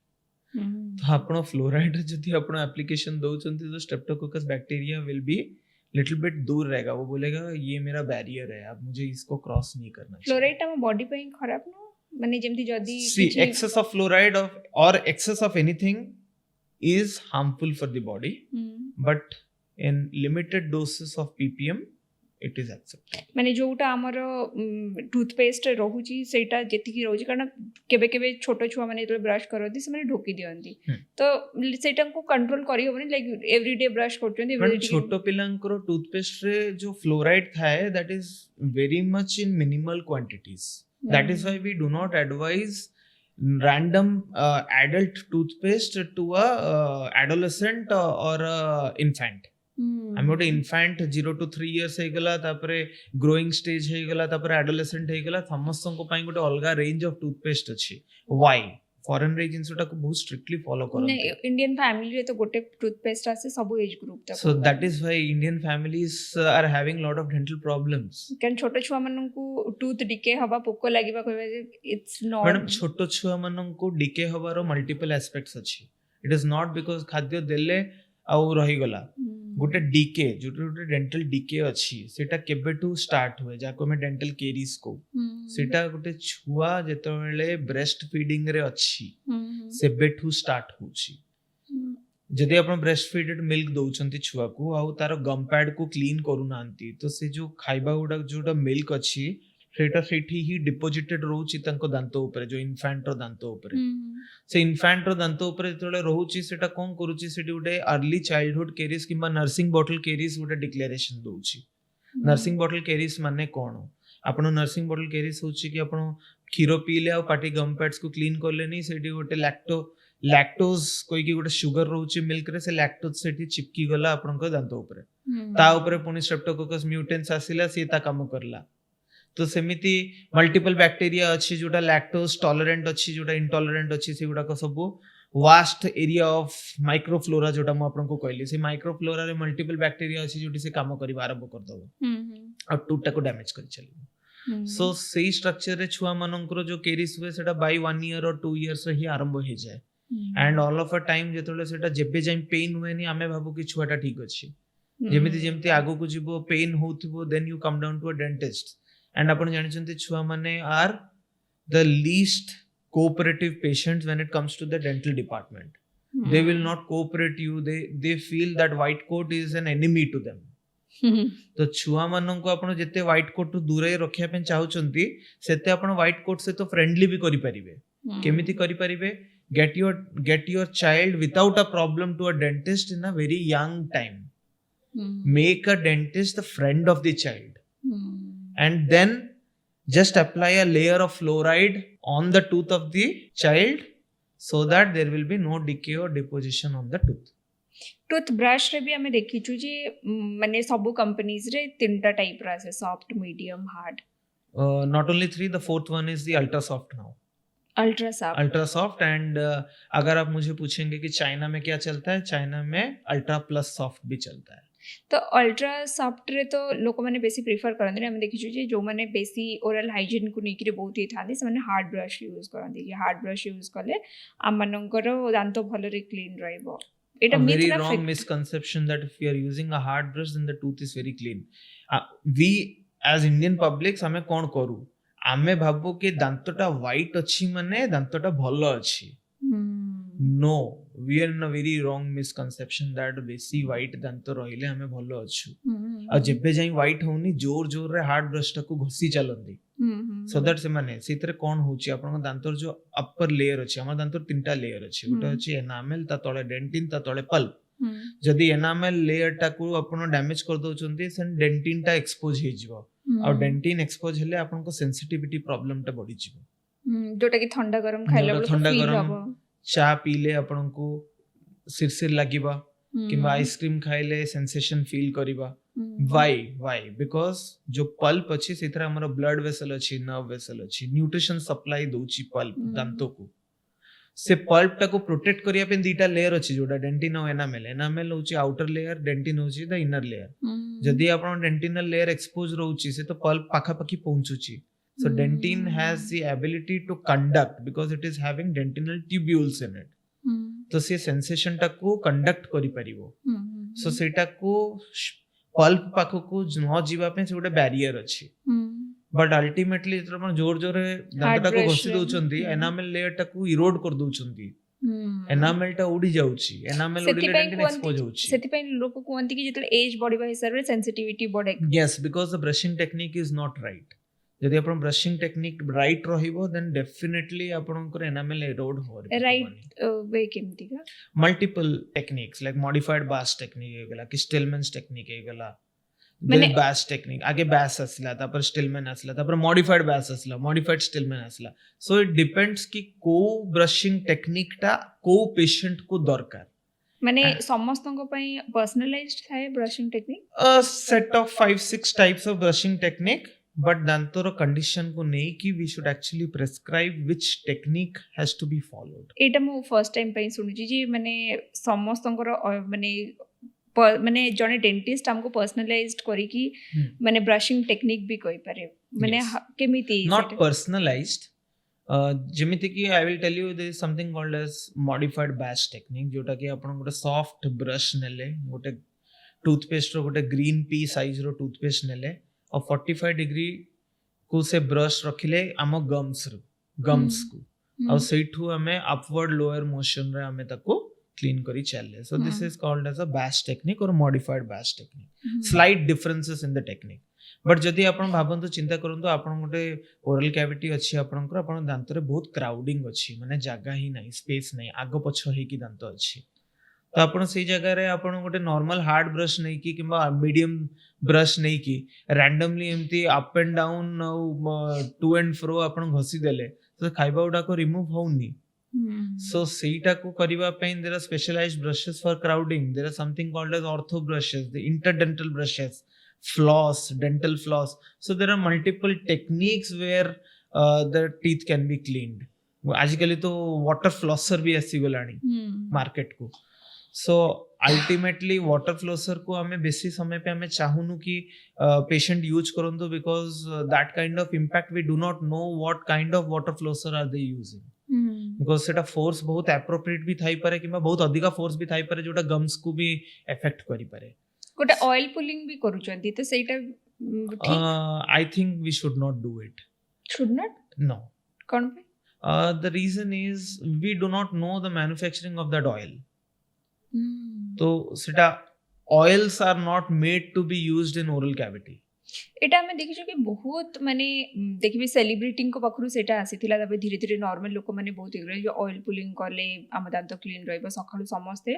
तो आपण फ्लोराइड जदी आपण एप्लीकेशन दउचंती तो streptococcus bacteria will be little bit दूर रहेगा. वो बोलेगा ये मेरा बैरियर है, अब मुझे इसको क्रॉस नहीं करना चाहिए. फ्लोराइड हम बॉडी पे खराब न माने जेमती जदी excess of fluoride or excess of anything is harmful for the body, but in limited doses of ppm it is acceptable. माने जोटा हमर टूथपेस्ट रहूची सेटा जेति की रहूची कारण केबे केबे छोटो छुआ माने तो ब्रश करती से माने ढोकी दियंती तो सेटा को कंट्रोल करी होबनी लाइक एवरीडे ब्रश करचंती. बट छोटो पिलांकर टूथपेस्ट रे जो फ्लोराइड थाए that is very much in minimal quantities. That is why we do not advise random adult toothpaste to a adolescent or a infant. I'm not an infant 0 to 3 years हे गला तापरे growing stage हे गला तापरे adolescent हे गला समस्त को पाई गोटे अलगा range of toothpaste अछि. Why? फॉरेन रे जिंसटा को बहुत स्ट्रिक्टली फॉलो करन. इंडियन फैमिली रे तो गोटे टूथपेस्ट आसे सब एज ग्रुप तक. So that is why Indian families are having lot of dental problems. कैन छोटो छुआ मनन को टूथ डिके हबा पोको लागिबा कहबा इट्स नॉट. मैडम छोटो छुआ मनन को डिके हबारो मल्टीपल एस्पेक्ट्स अछि. इट इज नॉट बिकॉज़ खाद्य देले आउ रही गला. गोटे डीके जो गोटे डेंटल डीके अच्छी सेटा केबेटू स्टार्ट हुए जाको में डेंटल केरीज को सेटा गोटे छुआ जेतबेले ब्रेस्ट फीडिंग रे अच्छी सेबेठू स्टार्ट होची जदि आपण ब्रेस्ट फीडेड मिल्क दउछंती छुआ को आउ तार गम पैड को क्लीन करू नांती तो से जो खाइबा गुडा जोटा मिल्क अच्छी सेटा सेठी ही डिपोजिटेड रहउची तांको दांत ऊपर जो इन्फेंट रो दांत ऊपर से इन्फेंट रो दांत ऊपर जेतले रहउची सेटा कोन करूची सेठी गुटे अर्ली चाइल्डहुड केरीज किबा नर्सिंग बॉटल केरीज गुटे डिक्लेरेशन दउची नर्सिंग बॉटल केरीज माने कोन आपण नर्सिंग बॉटल केरीज होची कि आपण खीरो पीले आ पाटी गम पैड्स को क्लीन करले नहीं सेठी गुटे लैक्टोज कोई की गोटे सुगर रहउची मिल्क रे से लैक्टोज सेठी चिपकी गला आपन को दांत ऊपर ता ऊपर पुनी स्ट्रेप्टोकोकस म्यूटेंस आसिला से ता काम करला तो सेमिति मल्टीपल बैक्टीरिया अच्छी जोटा लैक्टोज टॉलरेंट अच्छी जोटा इंटॉलरेंट अच्छी से गुडा को सब वास्ट एरिया ऑफ माइक्रोफ्लोरा जोटा मु आपन को कहली से माइक्रोफ्लोरा रे मल्टीपल बैक्टीरिया अच्छी जोटी से काम करिबा आरंभ कर दबो और टूटा को डैमेज कर चली सो सेही स्ट्रक्चर रे छुआ मानकर जो केरीस हुए सेटा बाय 1 ईयर और 2 इयर्स रे ही आरंभ हो जाए and all of a time जेतले सेटा जेबे जाई पेन हुए नि आमे भाबो कि छुआटा ठीक अछि जेमिति जेमिति आगो को जिवो पेन होथिबो then you come down to a dentist and आपण जानि छन्ते छुआ माने are the least cooperative patients when it comes to the dental department they will not cooperate you they feel that white coat is an enemy to them तो छुआ मानन को आपण जते व्हाइट कोट टू दूरे रखिया पे चाहउचंती सेते आपण व्हाइट कोट से तो फ्रेंडली भी करि परिबे केमिति करि परिबे get your child without a problem to a dentist in a very young time make a dentist the friend of the child and then just apply a layer of fluoride on the tooth of the child so that there will be no decay or deposition on the tooth tooth brush रे भी हमें देखिछु जे माने सब companies रे तीनटा type रा से soft medium hard not only 3 the fourth one is the ultra soft now ultra soft and अगर आप मुझे पूछेंगे कि चाइना में क्या चलता है चाइना में अल्ट्रा प्लस सॉफ्ट भी चलता है तो अल्ट्रा सॉफ्ट रे तो लोक माने बेसी प्रेफर करंदी हम देखिछु जे जो माने बेसी ओरल हाइजीन को नेकरी बहुत ही थांदी से माने हार्ड ब्रश यूज करंदी कि हार्ड ब्रश यूज करले आम मानकर दांत भलो रे clean रहइबो Etah very wrong misconception that if you are using a hard brush then the tooth is very clean we as Indian publics हमें कोन करू आमे भाबो कि दांतटा व्हाइट अच्छी माने दांतटा भलो अच्छी no we are in a very wrong misconception that बेसी व्हाइट दांत रहिले हमें भलो अच्छु आ जेबे जाई व्हाइट होनी जोर जोर रे हार्ड ब्रश टा को घसी चलंदी सो दैट से माने सेतरे कोन होची आपन दांतर जो अपर लेयर अछि हमर दांतर तीनटा लेयर अछि गोटे अछि एनामेल ता तळे डेंटिन ता तळे पल्प जदि एनामेल लेयर टा को आपन डैमेज कर दोचंती सेन डेंटिन टा एक्सपोज हे जिवो और डेंटिन एक्सपोज हेले आपन को सेंसिटिविटी प्रॉब्लम टा बढ़ी जिवो जोटा कि ठंडा गरम खाइला बेला फील हबो चा पीले आपन को सिरसिर लागिबा किबा आइसक्रीम खाइले सेंसेशन फील करिबा व्हाई बिकॉज जो पल्प अछि सेतरा हमर ब्लड वेसल अछि नर्व वेसल अछि न्यूट्रिशन सप्लाई दोची पल्प दांतो को से पल्प टा को प्रोटेक्ट करिया पे दीटा लेयर अछि जोडा डेंटिन और एनामेल होची आउटर लेयर डेंटिन होची द इनर लेयर जदि आपन डेंटिनल लेयर एक्सपोज रहउची से तो पल्प पाखा पाखी पहुंचुची so dentin has the ability to conduct because it is having dentinal tubules in it तो से सेंसेशन टा को कंडक्ट करि परिबो सो सेटा को पल्प पाखो को न जीवा पे से गोटे बैरियर अछि बट अल्टीमेटली जब जोर जोर दांतटा को घसी दोचंती एनामेल लेयर टा को इरोड कर दोचंती एनामेल टा उडी जाउची एनामेल उडीले डेंटिन एक्सपोज होची सेति पे लोक कोंती कि जेतले एज बॉडी बाय हिसाब रे सेंसिटिविटी बढ़े yes because the brushing technique is not right यदि आपण ब्रशिंग टेक्निक राइट रहिबो देन डेफिनेटली आपनकर एनामेल एरोड हो राइट वे केमती का मल्टीपल टेक्निक्स लाइक मॉडिफाइड बास टेक्निक हेगला कि स्टिलमैन्स टेक्निक हेगला माने बास टेक्निक आगे बास असला तापर स्टिलमैन असला तापर मॉडिफाइड बास असला मॉडिफाइड स्टिलमैन असला सो इट डिपेंड्स कि को ब्रशिंग टेक्निक टा को पेशेंट को दरकार माने समस्तन को पई पर्सनलाइज्ड है brushing technique a set of 5-6 types of brushing technique but दांतर कंडीशन को नहीं कि we should actually prescribe which technique has to be followed एटा मो फर्स्ट टाइम पे सुनुची जी माने समस्तंकर माने माने जने डेंटिस्ट हमको पर्सनलाइज्ड करी कि माने ब्रशिंग टेक्निक भी कोई पारे माने केमिति नॉट पर्सनलाइज्ड जेमिति कि I will tell you there is something called as modified Bass technique जोटा कि आपण गोटे सॉफ्ट ब्रश नेले गोटे टूथपेस्ट रो गोटे ग्रीन पी साइज रो टूथपेस्ट नेले और 45 डिग्री को से ब्रश रखिले आम गम्स को और सेठू आमे अपवर्ड लोअर मोशन रे आमे ताको क्लीन करी चलले. So this is called as a bash technique or modified bash technique. Slight differences in the technique. But जदि आपण भाबंतु चिंता करंतु आपण गोटे ओरल कैविटी अछि आपणकर आपण दांत रे बहुत क्राउडिंग अछि माने जागा ही नाही स्पेस नाही आगो पछ हे की दांत अछि तो आपण से जगह रे आपण गोटे नॉर्मल हार्ड ब्रश नहीं की किंबा मीडियम ब्रश नहीं की रैंडमली एमती up and down to and fro आपण घसी देले तो खाइबा उडा को रिमूव होउनी. So seita को करिवा pen there are specialized brushes for crowding. There are something called as ortho brushes, the interdental brushes, floss, dental floss. So there are multiple techniques where the teeth can be cleaned. आजकल तो water flosser भी ऐसी गलानी market को. So ultimately water flosser को हमें बेसी समय पे हमें चाहूनु कि patient use करंतु because that kind of impact we do not know what kind of water flosser are they using. Because सेटा फोर्स बहुत एप्रोप्रिएट भी थाई पारे किबा बहुत अधिका फोर्स भी थाई पारे जोटा गम्स को भी इफेक्ट करि पारे. गोटे ऑयल पुलिंग भी करूचंती तो सेटा ठीक I think we should not do it. Should not know कोन पे the reason is we do not know the manufacturing of that oil. तो सेटा oils are not made to be used in oral cavity. एटा हमें देखिछु कि बहुत माने देखिबे celebrity को पाखरु सेटा आसीथिला तबे धीरे धीरे नॉर्मल लोक माने बहुत एग्रे ऑयल पुलिंग करले आम दांत क्लीन रहबो सखाळु समस्ते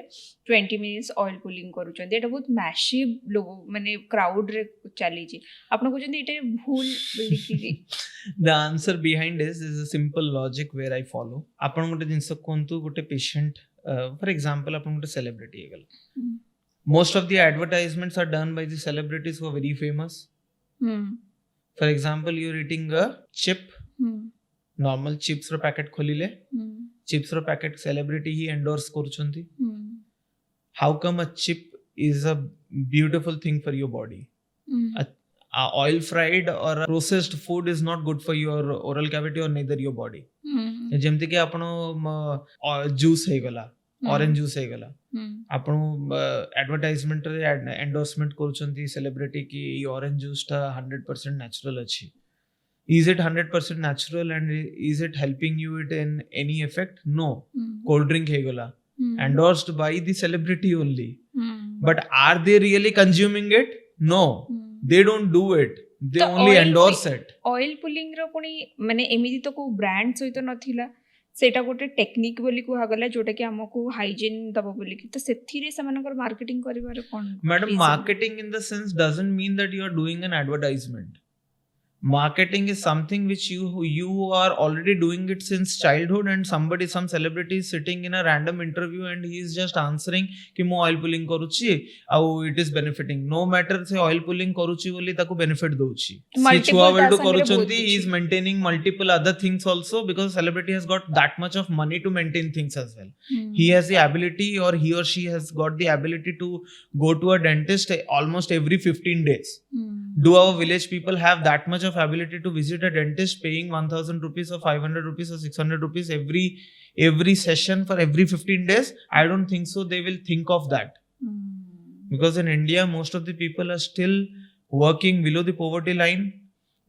20 मिनिट्स ऑयल पुलिंग करूचंदी. एटा बहुत मैसिव लोग माने क्राउड रे चली जी आपन कहउचंदी एटा भूल लिखि. The answer behind this is a simple logic where I follow. आपन गोटे जिंस कोंतु गोटे पेशेंट फॉर एग्जांपल आपन गोटे सेलिब्रिटी हेगल. Most of the advertisements are done by the celebrities who are very famous. For example, you're eating a chip, normal chips ro packet खोलिले, chips ro packet celebrity he endorse करूचंती. How come a chip is a beautiful thing for your body? A oil fried or a processed food is not good for your oral cavity or neither your body. जेमति कि आपण juice हे गला orange juice हे गला आपण advertisement रे endorsement करूचंती celebrity की E orange juice टा 100% natural अछि. Is it 100% natural and is it helping you it in any effect? No. Cold drink हे गला endorsed by the celebrity only. But are they really consuming it? No. They don't do it. They only endorse it. Oil pulling रो पुनी माने एमिति तो को brand सहित नथिला सेटा गोटे technique बोली को हगला जोटा कि हमको हाइजीन दबो बोली कि तो सेथिरे समानकर मार्केटिंग करिवार कोन. Madam marketing in the sense doesn't mean that you are doing an advertisement. Marketing is something which you are already doing it since childhood, and some celebrity is sitting in a random interview and he is just answering कि मो oil pulling करूची आउ it is benefiting. No matter से oil pulling करूची बोली ताको benefit दोची. से छुआ world करूचंती he is maintaining multiple other things also because celebrity has got that much of money to maintain things as well. He has the ability or he or she has got the ability to go to a dentist almost every 15 days. Do our village people have that much of ability to visit a dentist paying 1000 rupees or 500 rupees or 600 rupees every session for every 15 days? I don't think so. They will think of that. Because in India, most of the people are still working below the poverty line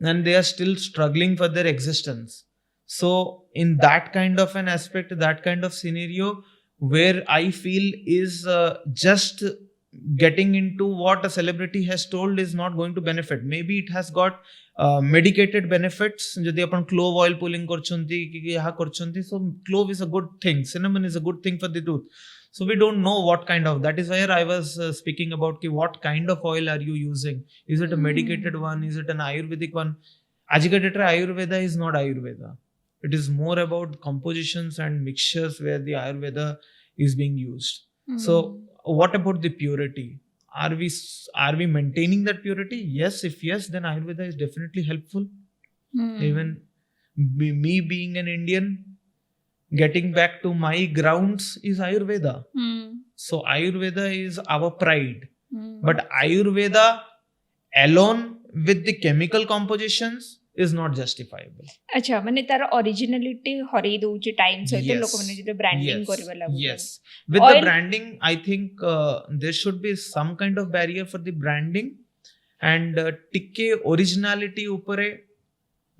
and they are still struggling for their existence. So in that kind of an aspect, that kind of scenario where I feel is just getting into what a celebrity has told is not going to benefit. Maybe it has got medicated benefits. जदि अपन clove oil pulling करछंती कि यहाँ करछंती, so clove is a good thing, cinnamon is a good thing for the tooth. So we don't know what kind of. That is where I was speaking about कि what kind of oil are you using? Is it a medicated one? Is it an Ayurvedic one? आज के date Ayurveda is not Ayurveda. It is more about compositions and mixtures where the Ayurveda is being used. So what about the purity? Are we maintaining that purity? Yes. If yes, then Ayurveda is definitely helpful. Even me being an Indian, getting back to my grounds is Ayurveda. So Ayurveda is our pride. But Ayurveda alone with the chemical compositions is not justifiable. अच्छा माने तार originality हरई दउची time सहित Yes. लोक माने जे branding Yes. करबा लागु Yes. With the Oil- branding, I think there should be some kind of barrier for the branding, and tikke originality upare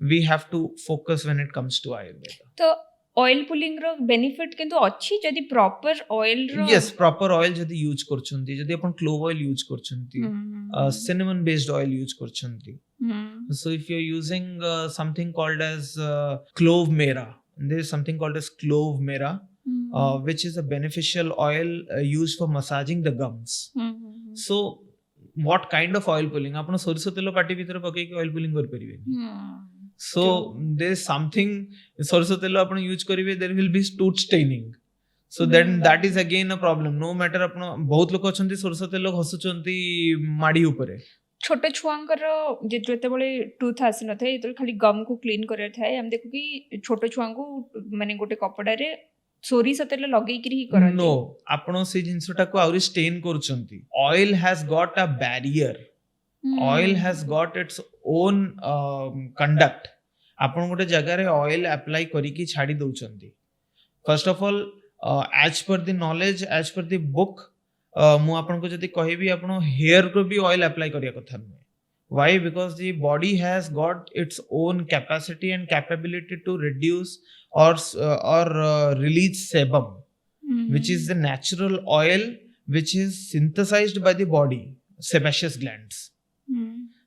we have to focus when it comes to Ayurveda. तो oil pulling रो benefit किंतु अच्छी जदी proper oil रो Yes, proper oil जदि use करछंती, जदि अपन क्लोव ऑयल यूज करछंती, cinnamon based oil use करछंती. So if you're using something called as clove mera, there is something called as clove mera, which is a beneficial oil used for massaging the gums. So what kind of oil pulling? आपण सोरिष तेल पाटी भीतर पके के oil pulling कर परिबेनी. So there is something सोरिष तेल आपण use करिवे, there will be tooth staining. So then that is again a problem. No matter आपण बहुत लोक अछंती सोरिष तेल घसुचंती माडी उपरे. छोटे छुआंकर जेते बळे टूथ आसी न थाए तो खाली गम को क्लीन करे थाए हम देखो कि छोटे छुआंको माने गोटे कपड़ा रे सोरिष तेल लगेई कि ही करन. No, आपण से जिंसटा को आउरी stand करचंती. Oil has got a barrier. Oil has got its own conduct. आपण गोटे जगह रे ऑयल अप्लाई करी की छाडी दउचंती. First of all, as per the knowledge, as per the book, मु आपन को जदि कहबी आपण हेयर को भी ऑयल अप्लाई करिया कथा नै. Why? Because the body has got its own capacity and capability to reduce or release sebum, which is the natural oil which is synthesized by the body, sebaceous glands.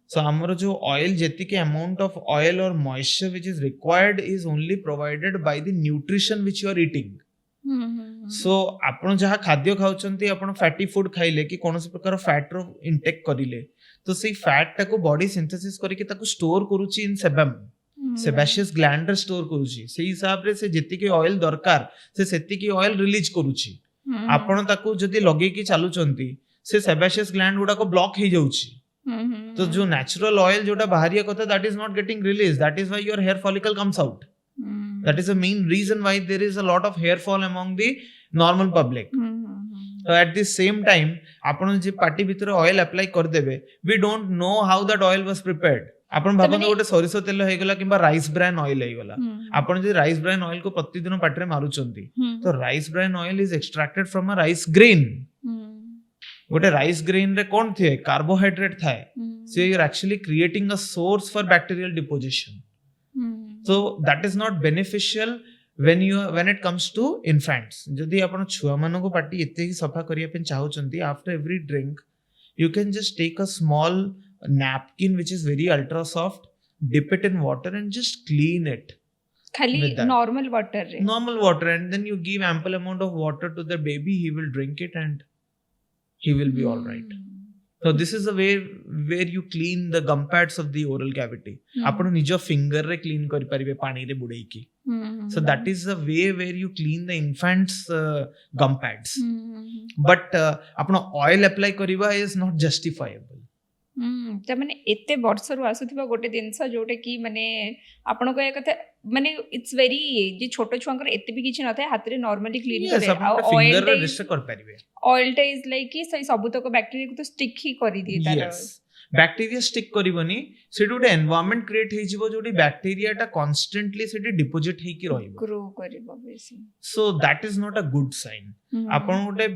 So amaro jo oil jetike amount of oil or moisture which is required is only provided by the nutrition which you are eating. So आपण जहाँ खाद्य खाउचंती आपण fatty food खाइले कि कोनोसी प्रकार fat रो intake करिले तो सेई फैट टाको बॉडी सिंथेसिस करिके ताको स्टोर करूची इन सेबम, सेबाशियस ग्लैंड रे स्टोर करूची. सेई हिसाब रे से जेतिके ऑयल दरकार से सेतिके ऑयल रिलीज करूची. आपण ताको जदी लगे कि चालुचंती से सेबाशियस ग्लैंड गुडा को ब्लॉक हे जाउची. तो जो नेचुरल ऑयल जोटा बाहरिया कथा that is not getting release. That is why your hair follicle comes out. That is the main reason why there is a lot of hair fall among the normal public. So at the same time, आपण जे party भीतर oil apply कर देबे, we don't know how that oil was prepared. आपण भाबन गोटे सरिसो तेल हे गला किबा rice bran oil हे गला. आपण जे राइस ब्रान ऑयल को प्रतिदिन पाटी रे मारुचंती, तो rice bran oil is extracted from a rice grain. गोटे राइस ग्रेन रे कोन थे कार्बोहाइड्रेट थाए. So you are actually creating a source for bacterial deposition. So that is not beneficial when it comes to infants. जदि आपण छुआ मानो को पाटी एते ही सफा करिया पे चाहउचंती, after every drink you can just take a small napkin which is very ultra soft, dip it in water and just clean it. खाली normal water रे. Normal water, and then you give ample amount of water to the baby. He will drink it and he will be all right. So this is the way where you clean the gum pads of the oral cavity. आपण निजो finger रे clean करि परिबे पानी रे बुडई की. So that is the way where you clean the infants gum pads. But आपण oil apply करिबा is not justifiable. त माने एते वर्ष रु आसुथिबा गोटे दिनस जोटे की माने आपण को कथा माने इट्स वेरी जे छोटो छुआंकर एते भी किछि नथाय हाथ रे नॉर्मली क्लीन करे आ ऑयल रे डिस्ट कर परिबे. ऑयल टे इज लाइक कि सही सबुतक बैक्टीरिया को तो स्टिक ही करि दी तार. बैक्टीरिया स्टिक करिवनी सेटु गोटे एनवायरनमेंट क्रिएट हे जिवो जोडी बैक्टीरिया टा कांस्टेंटली सेटि डिपोजिट हे कि रहिबो, ग्रो करिवो बेसी. So that is not a good sign. आपण गोटे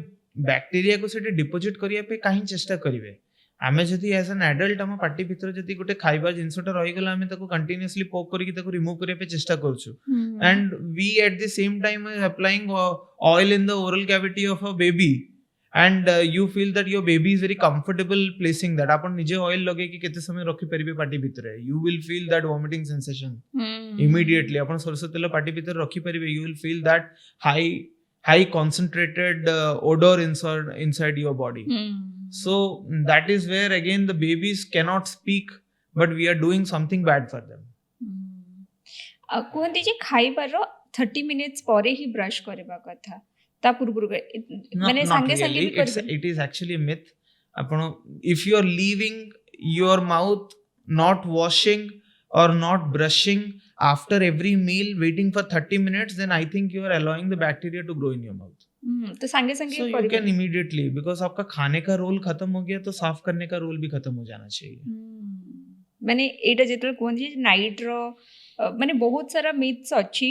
बैक्टीरिया को सेटि डिपोजिट करिया पे काहे चेष्टा करिवे. आमे जदि एज एन एडल्ट हम पार्टी भीतर जदि गोटे खाइबा जिंसटा रहि गला आमे ताको कंटीन्यूअसली पोक करिकि ताको रिमूव करिया पे चेष्टा करछु. And we at the same time applying oil in the oral cavity of a baby, and you feel that your baby is very comfortable placing that. आपण निजे ऑयल लगे कि केते समय रखि परिबे पार्टी भीतर, you will feel that vomiting sensation immediately. आपण सरसो तेल पार्टी भीतर रखि परिबे, you will feel that high concentrated odor inside your body. So that is where again the babies cannot speak, but we are doing something bad for them. कहते जे खाइबार 30 minutes परे ही brush करबा कथा, ता पूर्व माने संगे संगे भी करबे. It is actually a myth. आपण if you are leaving your mouth not washing or not brushing after every meal waiting for 30 minutes, then I think you are allowing the bacteria to grow in your mouth. तो संगे संगे so you can immediately, because आपका खाने का role खत्म हो गया तो साफ करने का रोल भी खत्म हो जाना चाहिए. माने एटा जेतल कहते नाइट रो माने बहुत सारा मिथ्स अच्छी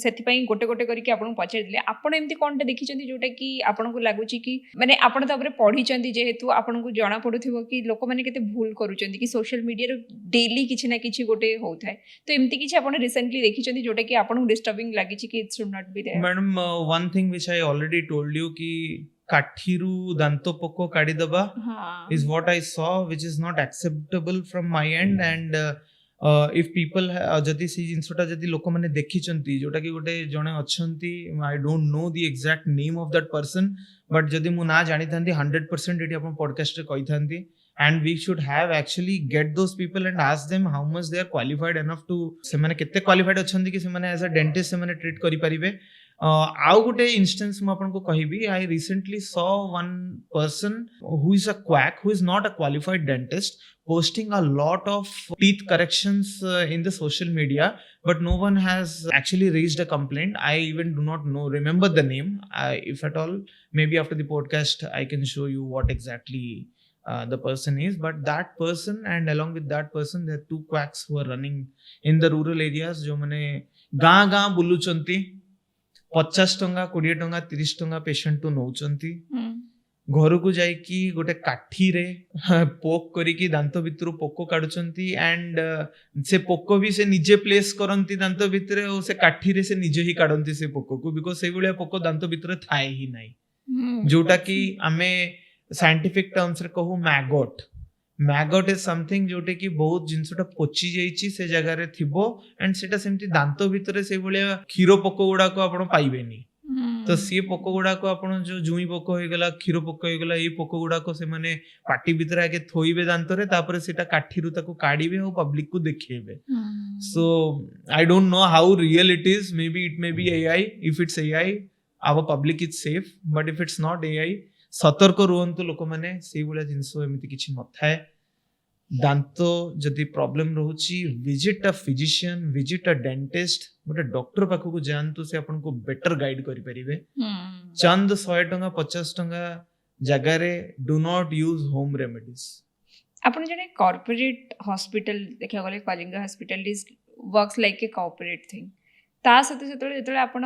से गोटे गोटे करके आपन पचार आपन एमती कौन देखी जोटा कि आपन को लगुच कि माने आपन तापर पढ़ी जेहेतु आपन को जना पड़ुथिबो कि लोक माने केते भूल करूचंती कि सोशल मीडिया डेली किछि ना किछि गोटे होता है तो एमती किछि आपन रिसेंटली देखी जोटा कि आपन को डिस्टर्बिंग लागि कि it should not be there madam one thing which I already told you कि काठीरू दांतो पोको काढी दबा is what I saw, which is not acceptable from my end. And if people जदि से जिनसटा जदि लोक माने देखिचंती जोटा कि गोटे जणे अछंती I don't know the exact name of that person but जदि मु ना जानि थांती 100% एटी अपन पॉडकास्ट रे कहि थांती and we should have actually get those people and ask them how much they are qualified enough to se mane kette qualified achhanti ki se mane as a dentist se mane treat kari paribe आउ गोटे instance मु आपन को कहिबी I recently saw one person who is a quack who is not a qualified dentist posting a lot of teeth corrections in the social media but no one has actually raised a complaint. I even do not remember the name. If at all, maybe after the podcast I can show you what exactly the person is, but that person and along with that person there are two quacks who are running in the rural areas जो माने गाँ गाँ बुलुचंती 50 टंका 20 टंका 30 टंका patient तो नौचंती घर को जाइकी गोटे काठी रे पोक करिकी दांत भितर पोको काढुचंती एंड से पोको भी से निजे प्लेस करंती दांत भितर और से काठी रे से निजे ही काढंती से पोको को बिकॉज से भलिया पोको दांत भितर थाए ही नाही जोटा कि आमे साइंटिफिक टर्म्स रे कहू मैगोट इज समथिंग जोटे कि बहुत जिनसटा पोची जाइची से जगह रे थिबो एंड सेटा सेमती दांत भितर से भलिया क्षीर पोको गुडा को आपण पाइबेनी तो सी पोको गुडा को आपण जो जुई पोको होई गेला क्षीर पोको होई गेला ए पोको गुडा को से माने पाटी भितर आके थोइबे दांत रे तापर सेटा काठी रु ताको काढीबे और पब्लिक को देखेबे so I don't know how real it is may be it may be AI if it's AI our public is safe but if it's not AI सतर्क रुहंतु लोक माने सेई भलिया जिंसो एमिति किछि नथाय दांत जदि प्रॉब्लम रोची visit a physician visit a dentist गोटे डॉक्टर पाखु को जानतु से आपन को बेटर गाइड करि परिबे चंद 100 टंका 50 टंका जगह रे do not use home remedies आपन जने कॉर्पोरेट हॉस्पिटल देखा गले Kalinga hospital is works like a corporate thing ता सते जतले आपन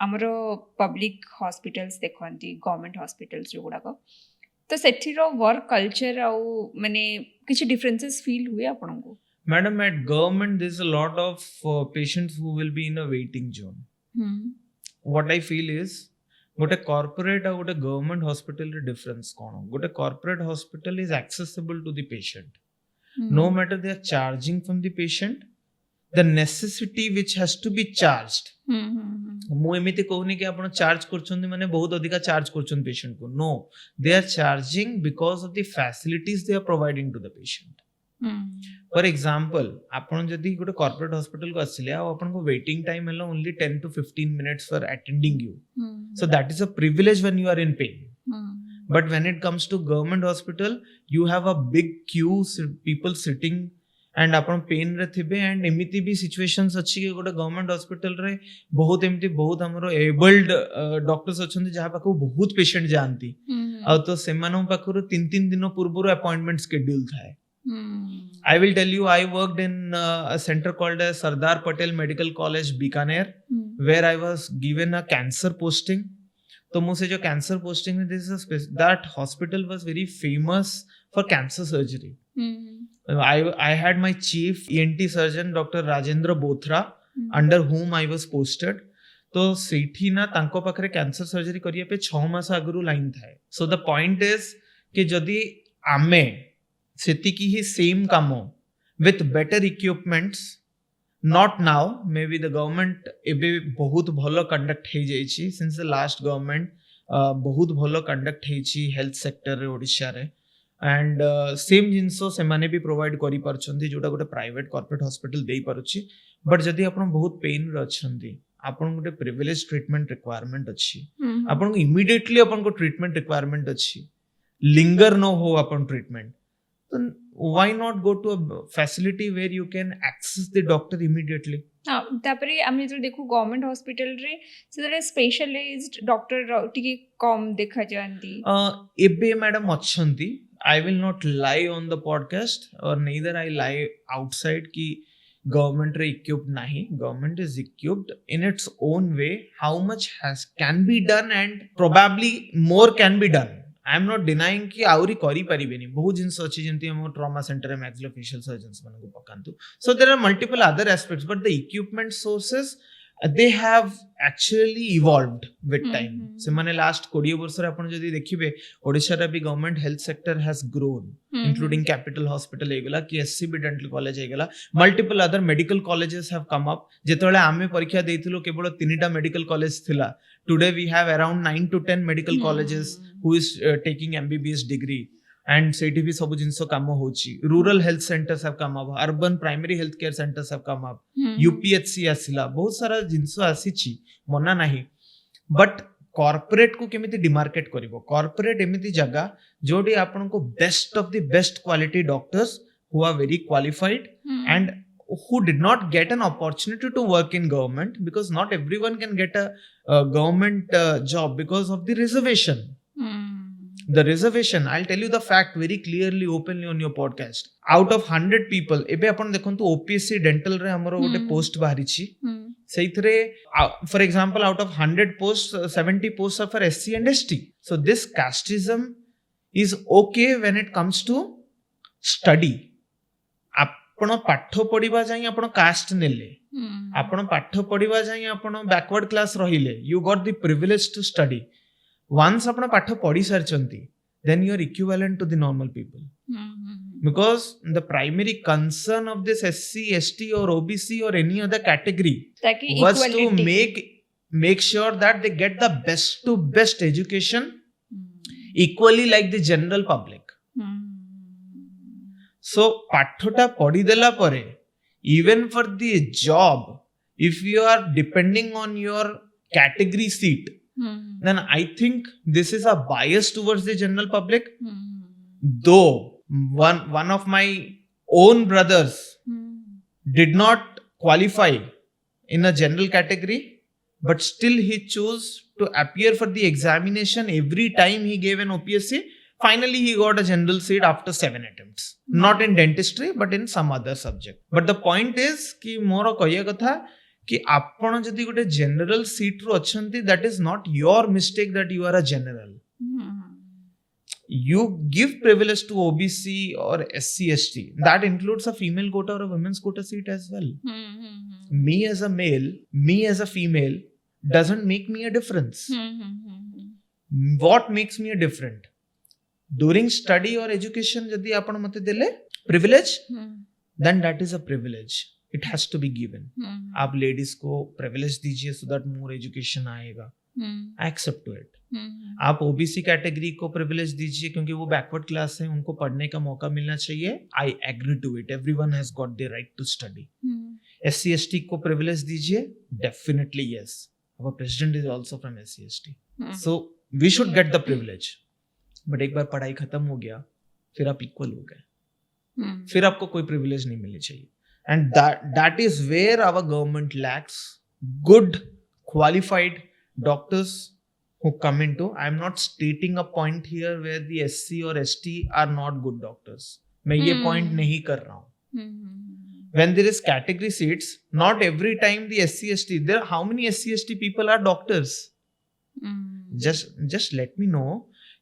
हमरो पब्लिक हॉस्पिटल्स देखंती गवर्नमेंट हॉस्पिटल्स जो गुडा को तो सेठीरो वर्क कल्चर आउ माने किछि डिफरेंसेस फील हुए आपन को madam at government there is a lot of patients who will be in a waiting zone what I feel is गोटे कॉर्पोरेट और गोटे गवर्नमेंट हॉस्पिटल रे डिफरेंस कोन गोटे corporate hospital is accessible to the patient no matter they are charging from the patient the necessity which has to be charged मु एमिति कहूनी कि आपण चार्ज करछन्ती माने बहुत अधिका चार्ज करछन पेशेंट को no they are charging because of the facilities they are providing to the patient for example आपण जदी गोटे कॉर्पोरेट हॉस्पिटल को आसिले आ आपण को वेटिंग टाइम हलो only 10 to 15 minutes for attending you so that is a privilege when you are in pain but when it comes to government hospital you have a big queue people sitting and आपण pain रे थिबे and एमिति भी situations अछि कि गोटे government hospital रे बहुत एमिति बहुत हमरो एबल्ड डॉक्टर्स अछंती जहा पाखो बहुत पेशेंट जानती आ तो सेमानो पाखरो 3 दिन पूर्वरो अपॉइंटमेंट शेड्यूल थाए I will tell you I worked in a centre called as Sardar Patel Medical College Bikaner where I was given a cancer posting तो मुझे जो कैंसर पोस्टिंग में this that hospital was very famous for cancer surgery I had my chief ENT surgeon Dr. Rajendra Bothra under whom I was posted. तो सेठी ना तांको पाखरे cancer surgery करिया पे 6 मास आगुरु लाइन थाए सो द पॉइंट इज कि जदि आमे सेति की ही सेम कामो with better equipments not now may be the government एबे बहुत भलो कंडक्ट हे जाईची सिंस द लास्ट गवर्नमेंट बहुत भलो कंडक्ट हेची हेल्थ सेक्टर रे ओडिशा रे एंड सेम जिनसो से माने भी प्रोवाइड करि परछंती जोटा गोटे प्राइवेट कॉर्पोरेट हॉस्पिटल देई पारुची बट जदि आपण बहुत पेन रे अछंती आपण गोटे प्रिविलेज ट्रीटमेंट रिक्वायरमेंट अछि आपण को इमीडिएटली आपण को ट्रीटमेंट रिक्वायरमेंट अछि लिंगर नो हो आपण ट्रीटमेंट तो why not go to a facility where you can access the doctor immediately तापरे आमे जो देखु गवर्नमेंट हॉस्पिटल रे से स्पेशलाइज्ड डॉक्टर टिके कम देखा जानती एबे madam अछंती I will not lie on the podcast, or neither I lie outside ki government re equipped nahi. Government is equipped in its own way. How much can be done, and probably more can be done. I am not denying कि आउरी करी परिबेनी बहुत जिंस अछि जेंति हम trauma centre में maxillofacial surgeons मन को पकांतु. So there are multiple other aspects, but the equipment sources they have actually evolved with time. से माने last 20 वर्ष रे आपण जदी देखिबे ओडिशा रे भी government health sector has grown, including capital hospital हेगला कि SCB dental college हेगला, multiple other medical colleges have come up. जेतोले आमे परीक्षा देइथिलो केवल 3टा मेडिकल कॉलेज थिला. Today we have around 9 to 10 medical colleges who is taking MBBS degree, and सेठी भी सब जिंस काम होची. Rural health centers have come up, urban primary health care centers have come up, UPHC आसिला, बहुत सारा जिंस आसीची मना नाही. बट कॉर्पोरेट को केमिति डिमार्केट करिवो. कॉर्पोरेट एमिति जगह जोडी आपन को best of the best quality doctors who are very qualified and who did not get an opportunity to work in government, because not everyone can get a government job because of the reservation. The reservation, I'll tell you the fact very clearly, openly on your podcast. Out of 100 people, ebe apan dekhontu OPSC dental re amaro gote post baharichi. Seithre, for example, out of 100 posts, 70 posts are for SC and ST. So this casteism is okay when it comes to study. आपण पाठ पढ़िबा जाई आपण cast नेले, आपण पाठ पढ़िबा जाई आपण बैकवर्ड क्लास रहिले, you got the privilege to study. Once आपण पाठ पढ़ी सारचंती, then you are equivalent to the normal people. Because the primary concern of this SC, ST or OBC or any other category was to make sure that they get the best to best education equally like the general public. So पाठटा पढ़ी देला परे, even for the job, if you are depending on your category seat, then I think this is a bias towards the general public. Though one of my own brothers did not qualify in a general category, but still he chose to appear for the examination every time he gave an OPSC. Finally, he got a general seat after 7 attempts. Not in dentistry, but in some other subject. But the point is कि मोर कहिया कथा कि आपण जदि गोटे general seat रो अछंती, that is not your mistake that you are a general. You give privilege to OBC or SC, ST. That includes a female quota or a women's quota seat as well. Me as a male, me as a female doesn't make me a difference. What makes me a different? During study or education jadi apan mate dele privilege, then that is a privilege. It has to be given. आप ladies को privilege दीजिए so that more education आएगा. I accept to it. आप OBC category को privilege दीजिए क्योंकि वो backward class है, उनको पढ़ने का मौका मिलना चाहिए. I agree to it. Everyone has got the right to study. SC ST को privilege दीजिए. Definitely yes. Our president is also from SC ST. So we should get the privilege. But एक बार पढ़ाई खत्म हो गया, फिर आप इक्वल हो गए, फिर आपको कोई प्रिविलेज नहीं मिलनी चाहिए. And that is where our government lacks good qualified doctors who come into. I am not stating a point here where the SC or ST are not good doctors. मैं ये point नहीं कर रहा हूँ. When there is category seats, not every time the SC ST, there how many SC ST people are doctors? Just let me know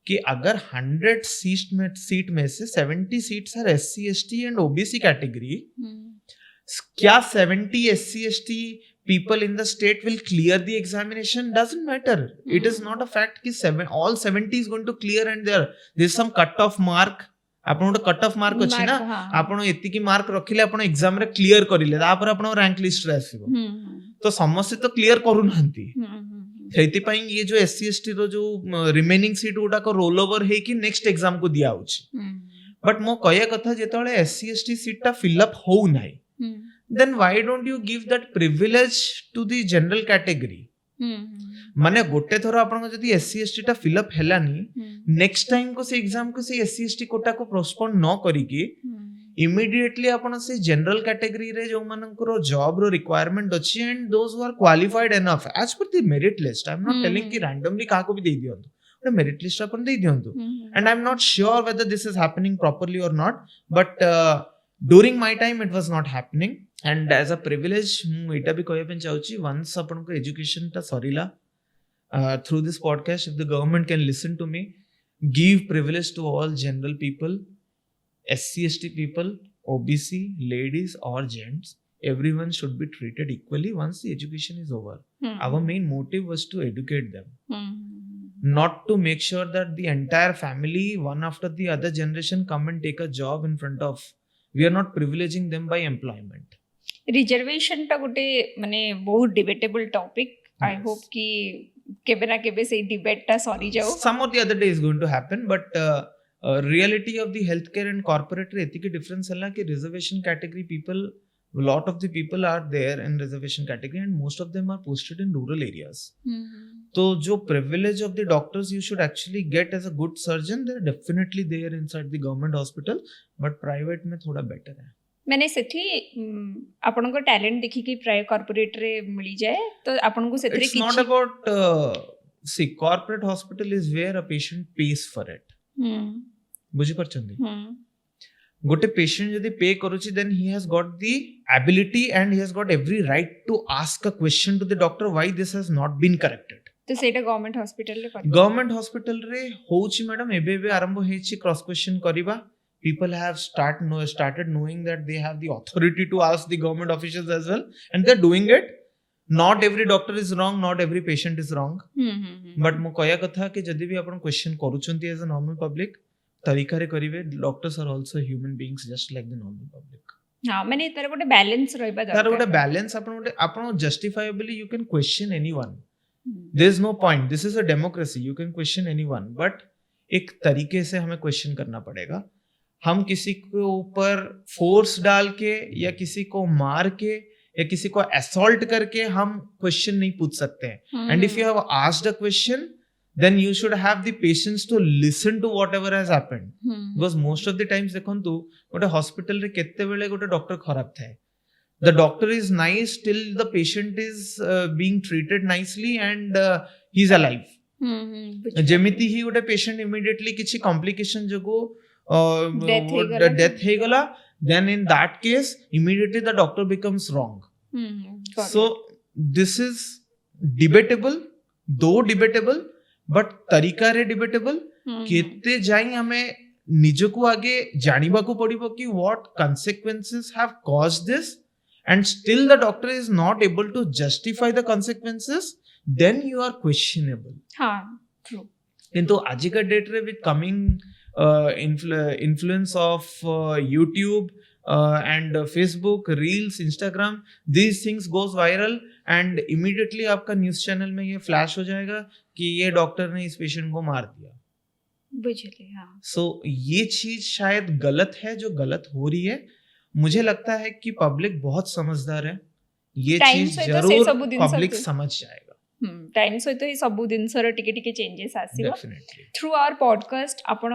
कि अगर 100 seat में से 70 seats are SC ST and OBC category, क्या 70 SC ST people in the state will clear the examination? Doesn't matter. It is not a fact कि all 70 is going to clear and there is some cut off mark. आपण गोटे cut off mark अछि ना, आपण एतिकी mark रखिले आपण exam रे clear करिले, तापर आपण रैंक लिस्ट रे आसीबो. तो समस्त तो क्लियर करू नहंती. सेतिपाई ये जो SC ST रो जो रिमेनिंग सीट गुडा को रोल ओवर हे कि नेक्स्ट एग्जाम को दिया होछि. बट मो कहया कथा जेतळे SC ST सीट टा फिल अप हो नाही, then why don't you give that privilege to the general category. माने गोटे थोर आपण जदी SC ST टा फिल अप हेलानी, नेक्स्ट टाइम को से एग्जाम को से SC ST कोटा को पोस्टपोन न करी कि immediately आपण से जनरल कैटेगरी रे जो मानकर जॉब रो रिक्वायरमेंट अछि, and those who are qualified enough as per the merit list. I am not telling कि रैंडमली काको भी दे दियंतु. merit list upon they दियंतु. And I'm not sure whether this is happening properly or not, but during my time it was not happening. And as a privilege ମୁଁ ଏଇଟା ବି କହିବା ପାଇଁ ଚାହୁଁଛି, once ଆପଣଙ୍କ education ଟା ସରିଲା, through this podcast, if the government can listen to me, give privilege to all general people, SC ST people, OBC, ladies or gents. Everyone should be treated equally once the education is over. Our main motive was to educate them, not to make sure that the entire family, one after the other generation, come and take a job in front of. We are not privileging them by employment. Reservation टा गोटे माने बहुत debatable topic. I hope कि केबे ना केबे से debate टा सॉरी जाओ. Some or the other day is going to happen, but reality of the healthcare and corporate रे एतिके difference है ना कि reservation category people, a lot of the people are there in reservation category and most of them are posted in rural areas. So जो privilege of the doctors you should actually get as a good surgeon, they're definitely there inside the government hospital, but private में थोड़ा better है. मैंने सेठी आपनको talent देखी कि प्राय corporate रे मिली जाए तो आपनको सेथरे It's not about see, corporate hospital is where a patient pays for it. बुझी परचंदी. गोटे पेशेंट जदि पे करूची, then he has got the ability and he has got every right to ask a question to the doctor why this has not been corrected. तो सेटा government hospital रे कर government hospital रे होची मैडम एबे आरंभ हेची क्रॉस क्वेश्चन करिबा. People have started knowing that they have the authority to ask the government officials as well, and they're doing it. Not every doctor is wrong, not every patient is wrong. But मो कहया कथा कि जदि भी आपण question करूचंती as a normal public, तरीका रे करिवे. Doctors are also human beings just like the normal public. हां माने तार गोटे बैलेंस रहबा दरकार. तार गोटे बैलेंस आपण justifiably you can question anyone. There is no point. This is a democracy. You can question anyone, but एक तरीके से हमें क्वेश्चन करना पड़ेगा. हम किसी के ऊपर फोर्स डाल के या किसी को मार के या किसी को असॉल्ट करके हम क्वेश्चन नहीं पूछ सकते हैं. And if you have asked a question, then you should have the patience to listen to whatever has happened. Because most of the times देखंतु गोटे हॉस्पिटल रे केते बेले गोटे डॉक्टर खराब थाए. The doctor is nice till the patient is being treated nicely and he is alive. जेमिति ही गोटे patient immediately किछि कॉम्प्लिकेशन जगो डेथ हे गला, then in that case immediately the doctor becomes wrong. So this is debatable, though debatable, but तरीका रे debatable. केते जाई हमें निजको आगे जानिबा को पड़िबो कि what consequences have caused this, and still the doctor is not able to justify the consequences, then you are questionable. हाँ, true. किंतु आज का डेट रे with coming influence of YouTube and Facebook, Reels, Instagram, these things goes viral and immediately आपका news channel में ये flash हो जाएगा कि ये डॉक्टर ने इस पेशेंट को मार दिया. बुझले. हाँ. So ये चीज शायद गलत है जो गलत हो रही है. मुझे लगता है कि पब्लिक बहुत समझदार है. ये चीज जरूर पब्लिक समझ जाएगा. टाइम सहित ही सब जिनसर टिके टिके चेंजेस आसीबो. थ्रू आवर पॉडकास्ट आपण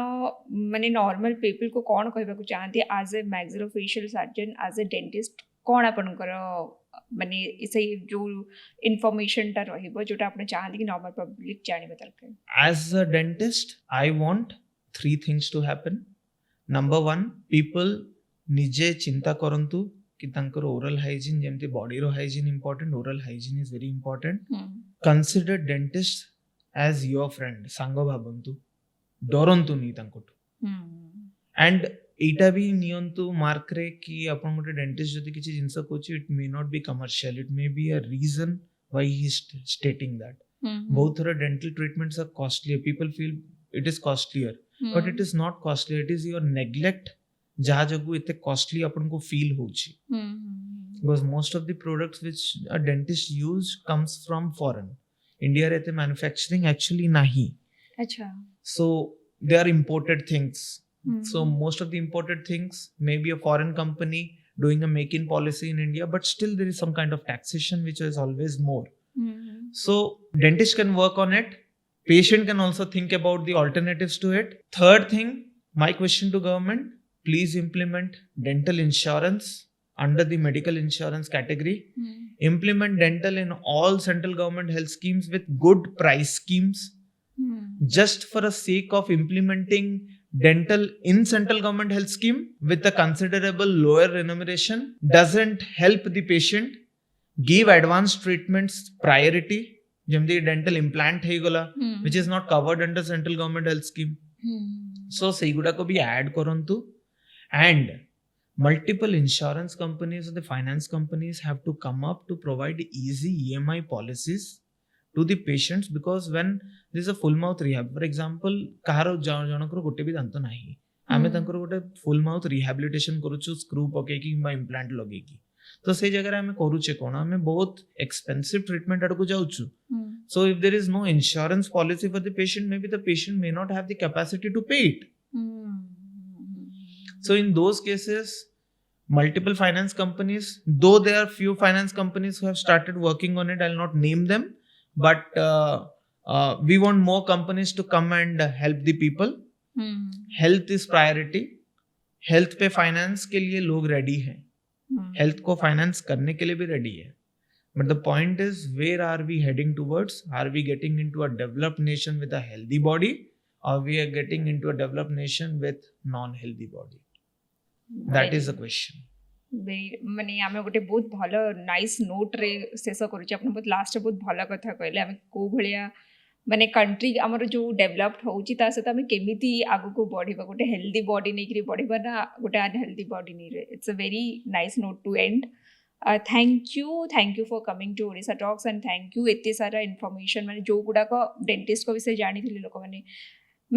माने नॉर्मल पीपल को कोन कहबा को चाहते as a maxillofacial surgeon, as a dentist, कोन आपनकर माने इसे जो इन्फॉर्मेशन टा रहइबो जोटा आपण चाहते कि नॉर्मल पब्लिक जानिबा दरकार. As a dentist I want 3 things to happen. Number 1, people निजे चिंता करंतु कि तांकर ओरल हाइजीन जेमती बॉडी रो hygiene important, oral hygiene is very important. Consider dentist as your friend. सांगो भाबंतु, डरंतु नी तांकोटु. एंड एटा भी नियंतु मार्क रे कि आपण गोटे डेंटिस्ट जदी किछि जिंस कोछि, it may not be commercial, it may be a reason why he is stating that. बहुत सारे dental treatments are costly. People feel it is costlier, but it is not costly. It is your neglect जहाँ जगह इतने costly अपन को feel होची. Because most of the products which a dentist use comes from foreign. India रहते manufacturing actually नहीं. अच्छा. So they are imported things. So most of the imported things may be a foreign company doing a make-in policy in India, but still there is some kind of taxation which is always more. So dentist can work on it. Patient can also think about the alternatives to it. Third thing, my question to government, please implement dental insurance under the medical insurance category. Implement dental in all central government health schemes with good price schemes. just for a sake of implementing dental in central government health scheme with a considerable lower remuneration doesn't help the patient, give advanced treatments priority, ଯେମିତି dental implant ହେଇଗଲା which is not covered under central government health scheme. So ସେଇଗୁଡାକ ବି add କରନ୍ତୁ, and multiple insurance companies or the finance companies have to come up to provide easy EMI policies to the patients, because when there is a full mouth rehab, for example କାହାର ଜଣଙ୍କର ଗୋଟେ ବି ଦାନ୍ତ ନାହିଁ, ଆମେ ତାଙ୍କର ଗୋଟେ full mouth rehabilitation କରୁଛୁ screw ପକେଇକି କିମ୍ବା implant ଲଗେଇକି, ତ ସେଇ ଜାଗାରେ ଆମେ କରୁଛେ କ'ଣ, ଆମେ ବହୁତ expensive treatment ଆଡକୁ ଯାଉଛୁ. So if there is no insurance policy for the patient, maybe the patient may not have the capacity to pay it. So in those cases, multiple finance companies, though there are few finance companies who have started working on it, I'll not name them, but we want more companies to come and help the people. Health is priority. Health पे finance के लिए लोग ready हैं, health को finance करने के लिए भी ready है. But the point is, where are we heading towards? Are we getting into a developed nation with a healthy body, or we are getting into a developed nation with non-healthy body? That is the question. ମାନେ ଆମେ ଗୋଟେ ବହୁତ ଭଲ nice ନୋଟ୍ରେ ଶେଷ କରୁଛେ. ଆପଣ ବହୁତ ଲାଷ୍ଟରେ ବହୁତ ଭଲ କଥା କହିଲେ. ଆମେ କେଉଁ ଭଳିଆ ମାନେ କଣ୍ଟ୍ରି ଆମର ଯେଉଁ ଡେଭଲପ୍ଡ ହେଉଛି ତା ସହିତ ଆମେ କେମିତି ଆଗକୁ ବଢ଼ିବା, ଗୋଟେ ହେଲ୍ଦି ବଡି ନେଇକରି ବଢ଼ିବା ନା ଗୋଟେ ଅନହେଲ୍ଦି ବଡି ନେଇରେ. It's a very nice note to end. Thank you for coming to Odisha talks and thank you एते सारा इनफॉरमेशन माने जो गुड़ाक डेंटिस्ट को विषय जानी थी लोक मैंने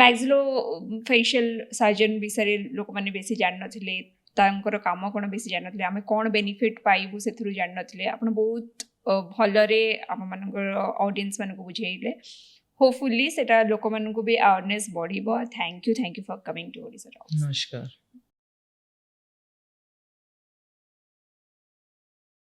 मैक्सिलोफेशियल सर्जन विषय लोक मैंने बेसी जान नथिले, तांकर काम कौन बेसी जान नथिले, आमे कौन बेनिफिट पाइबु सेथुरु जान नथिले. आपण बहुत भलरे आम मानकर ऑडियंस मानक बुझेइले. होपफुली सेटा लोक मानक भी अवेयरनेस बढ़िबो. Thank you for coming to Odisha talks. नमस्कार.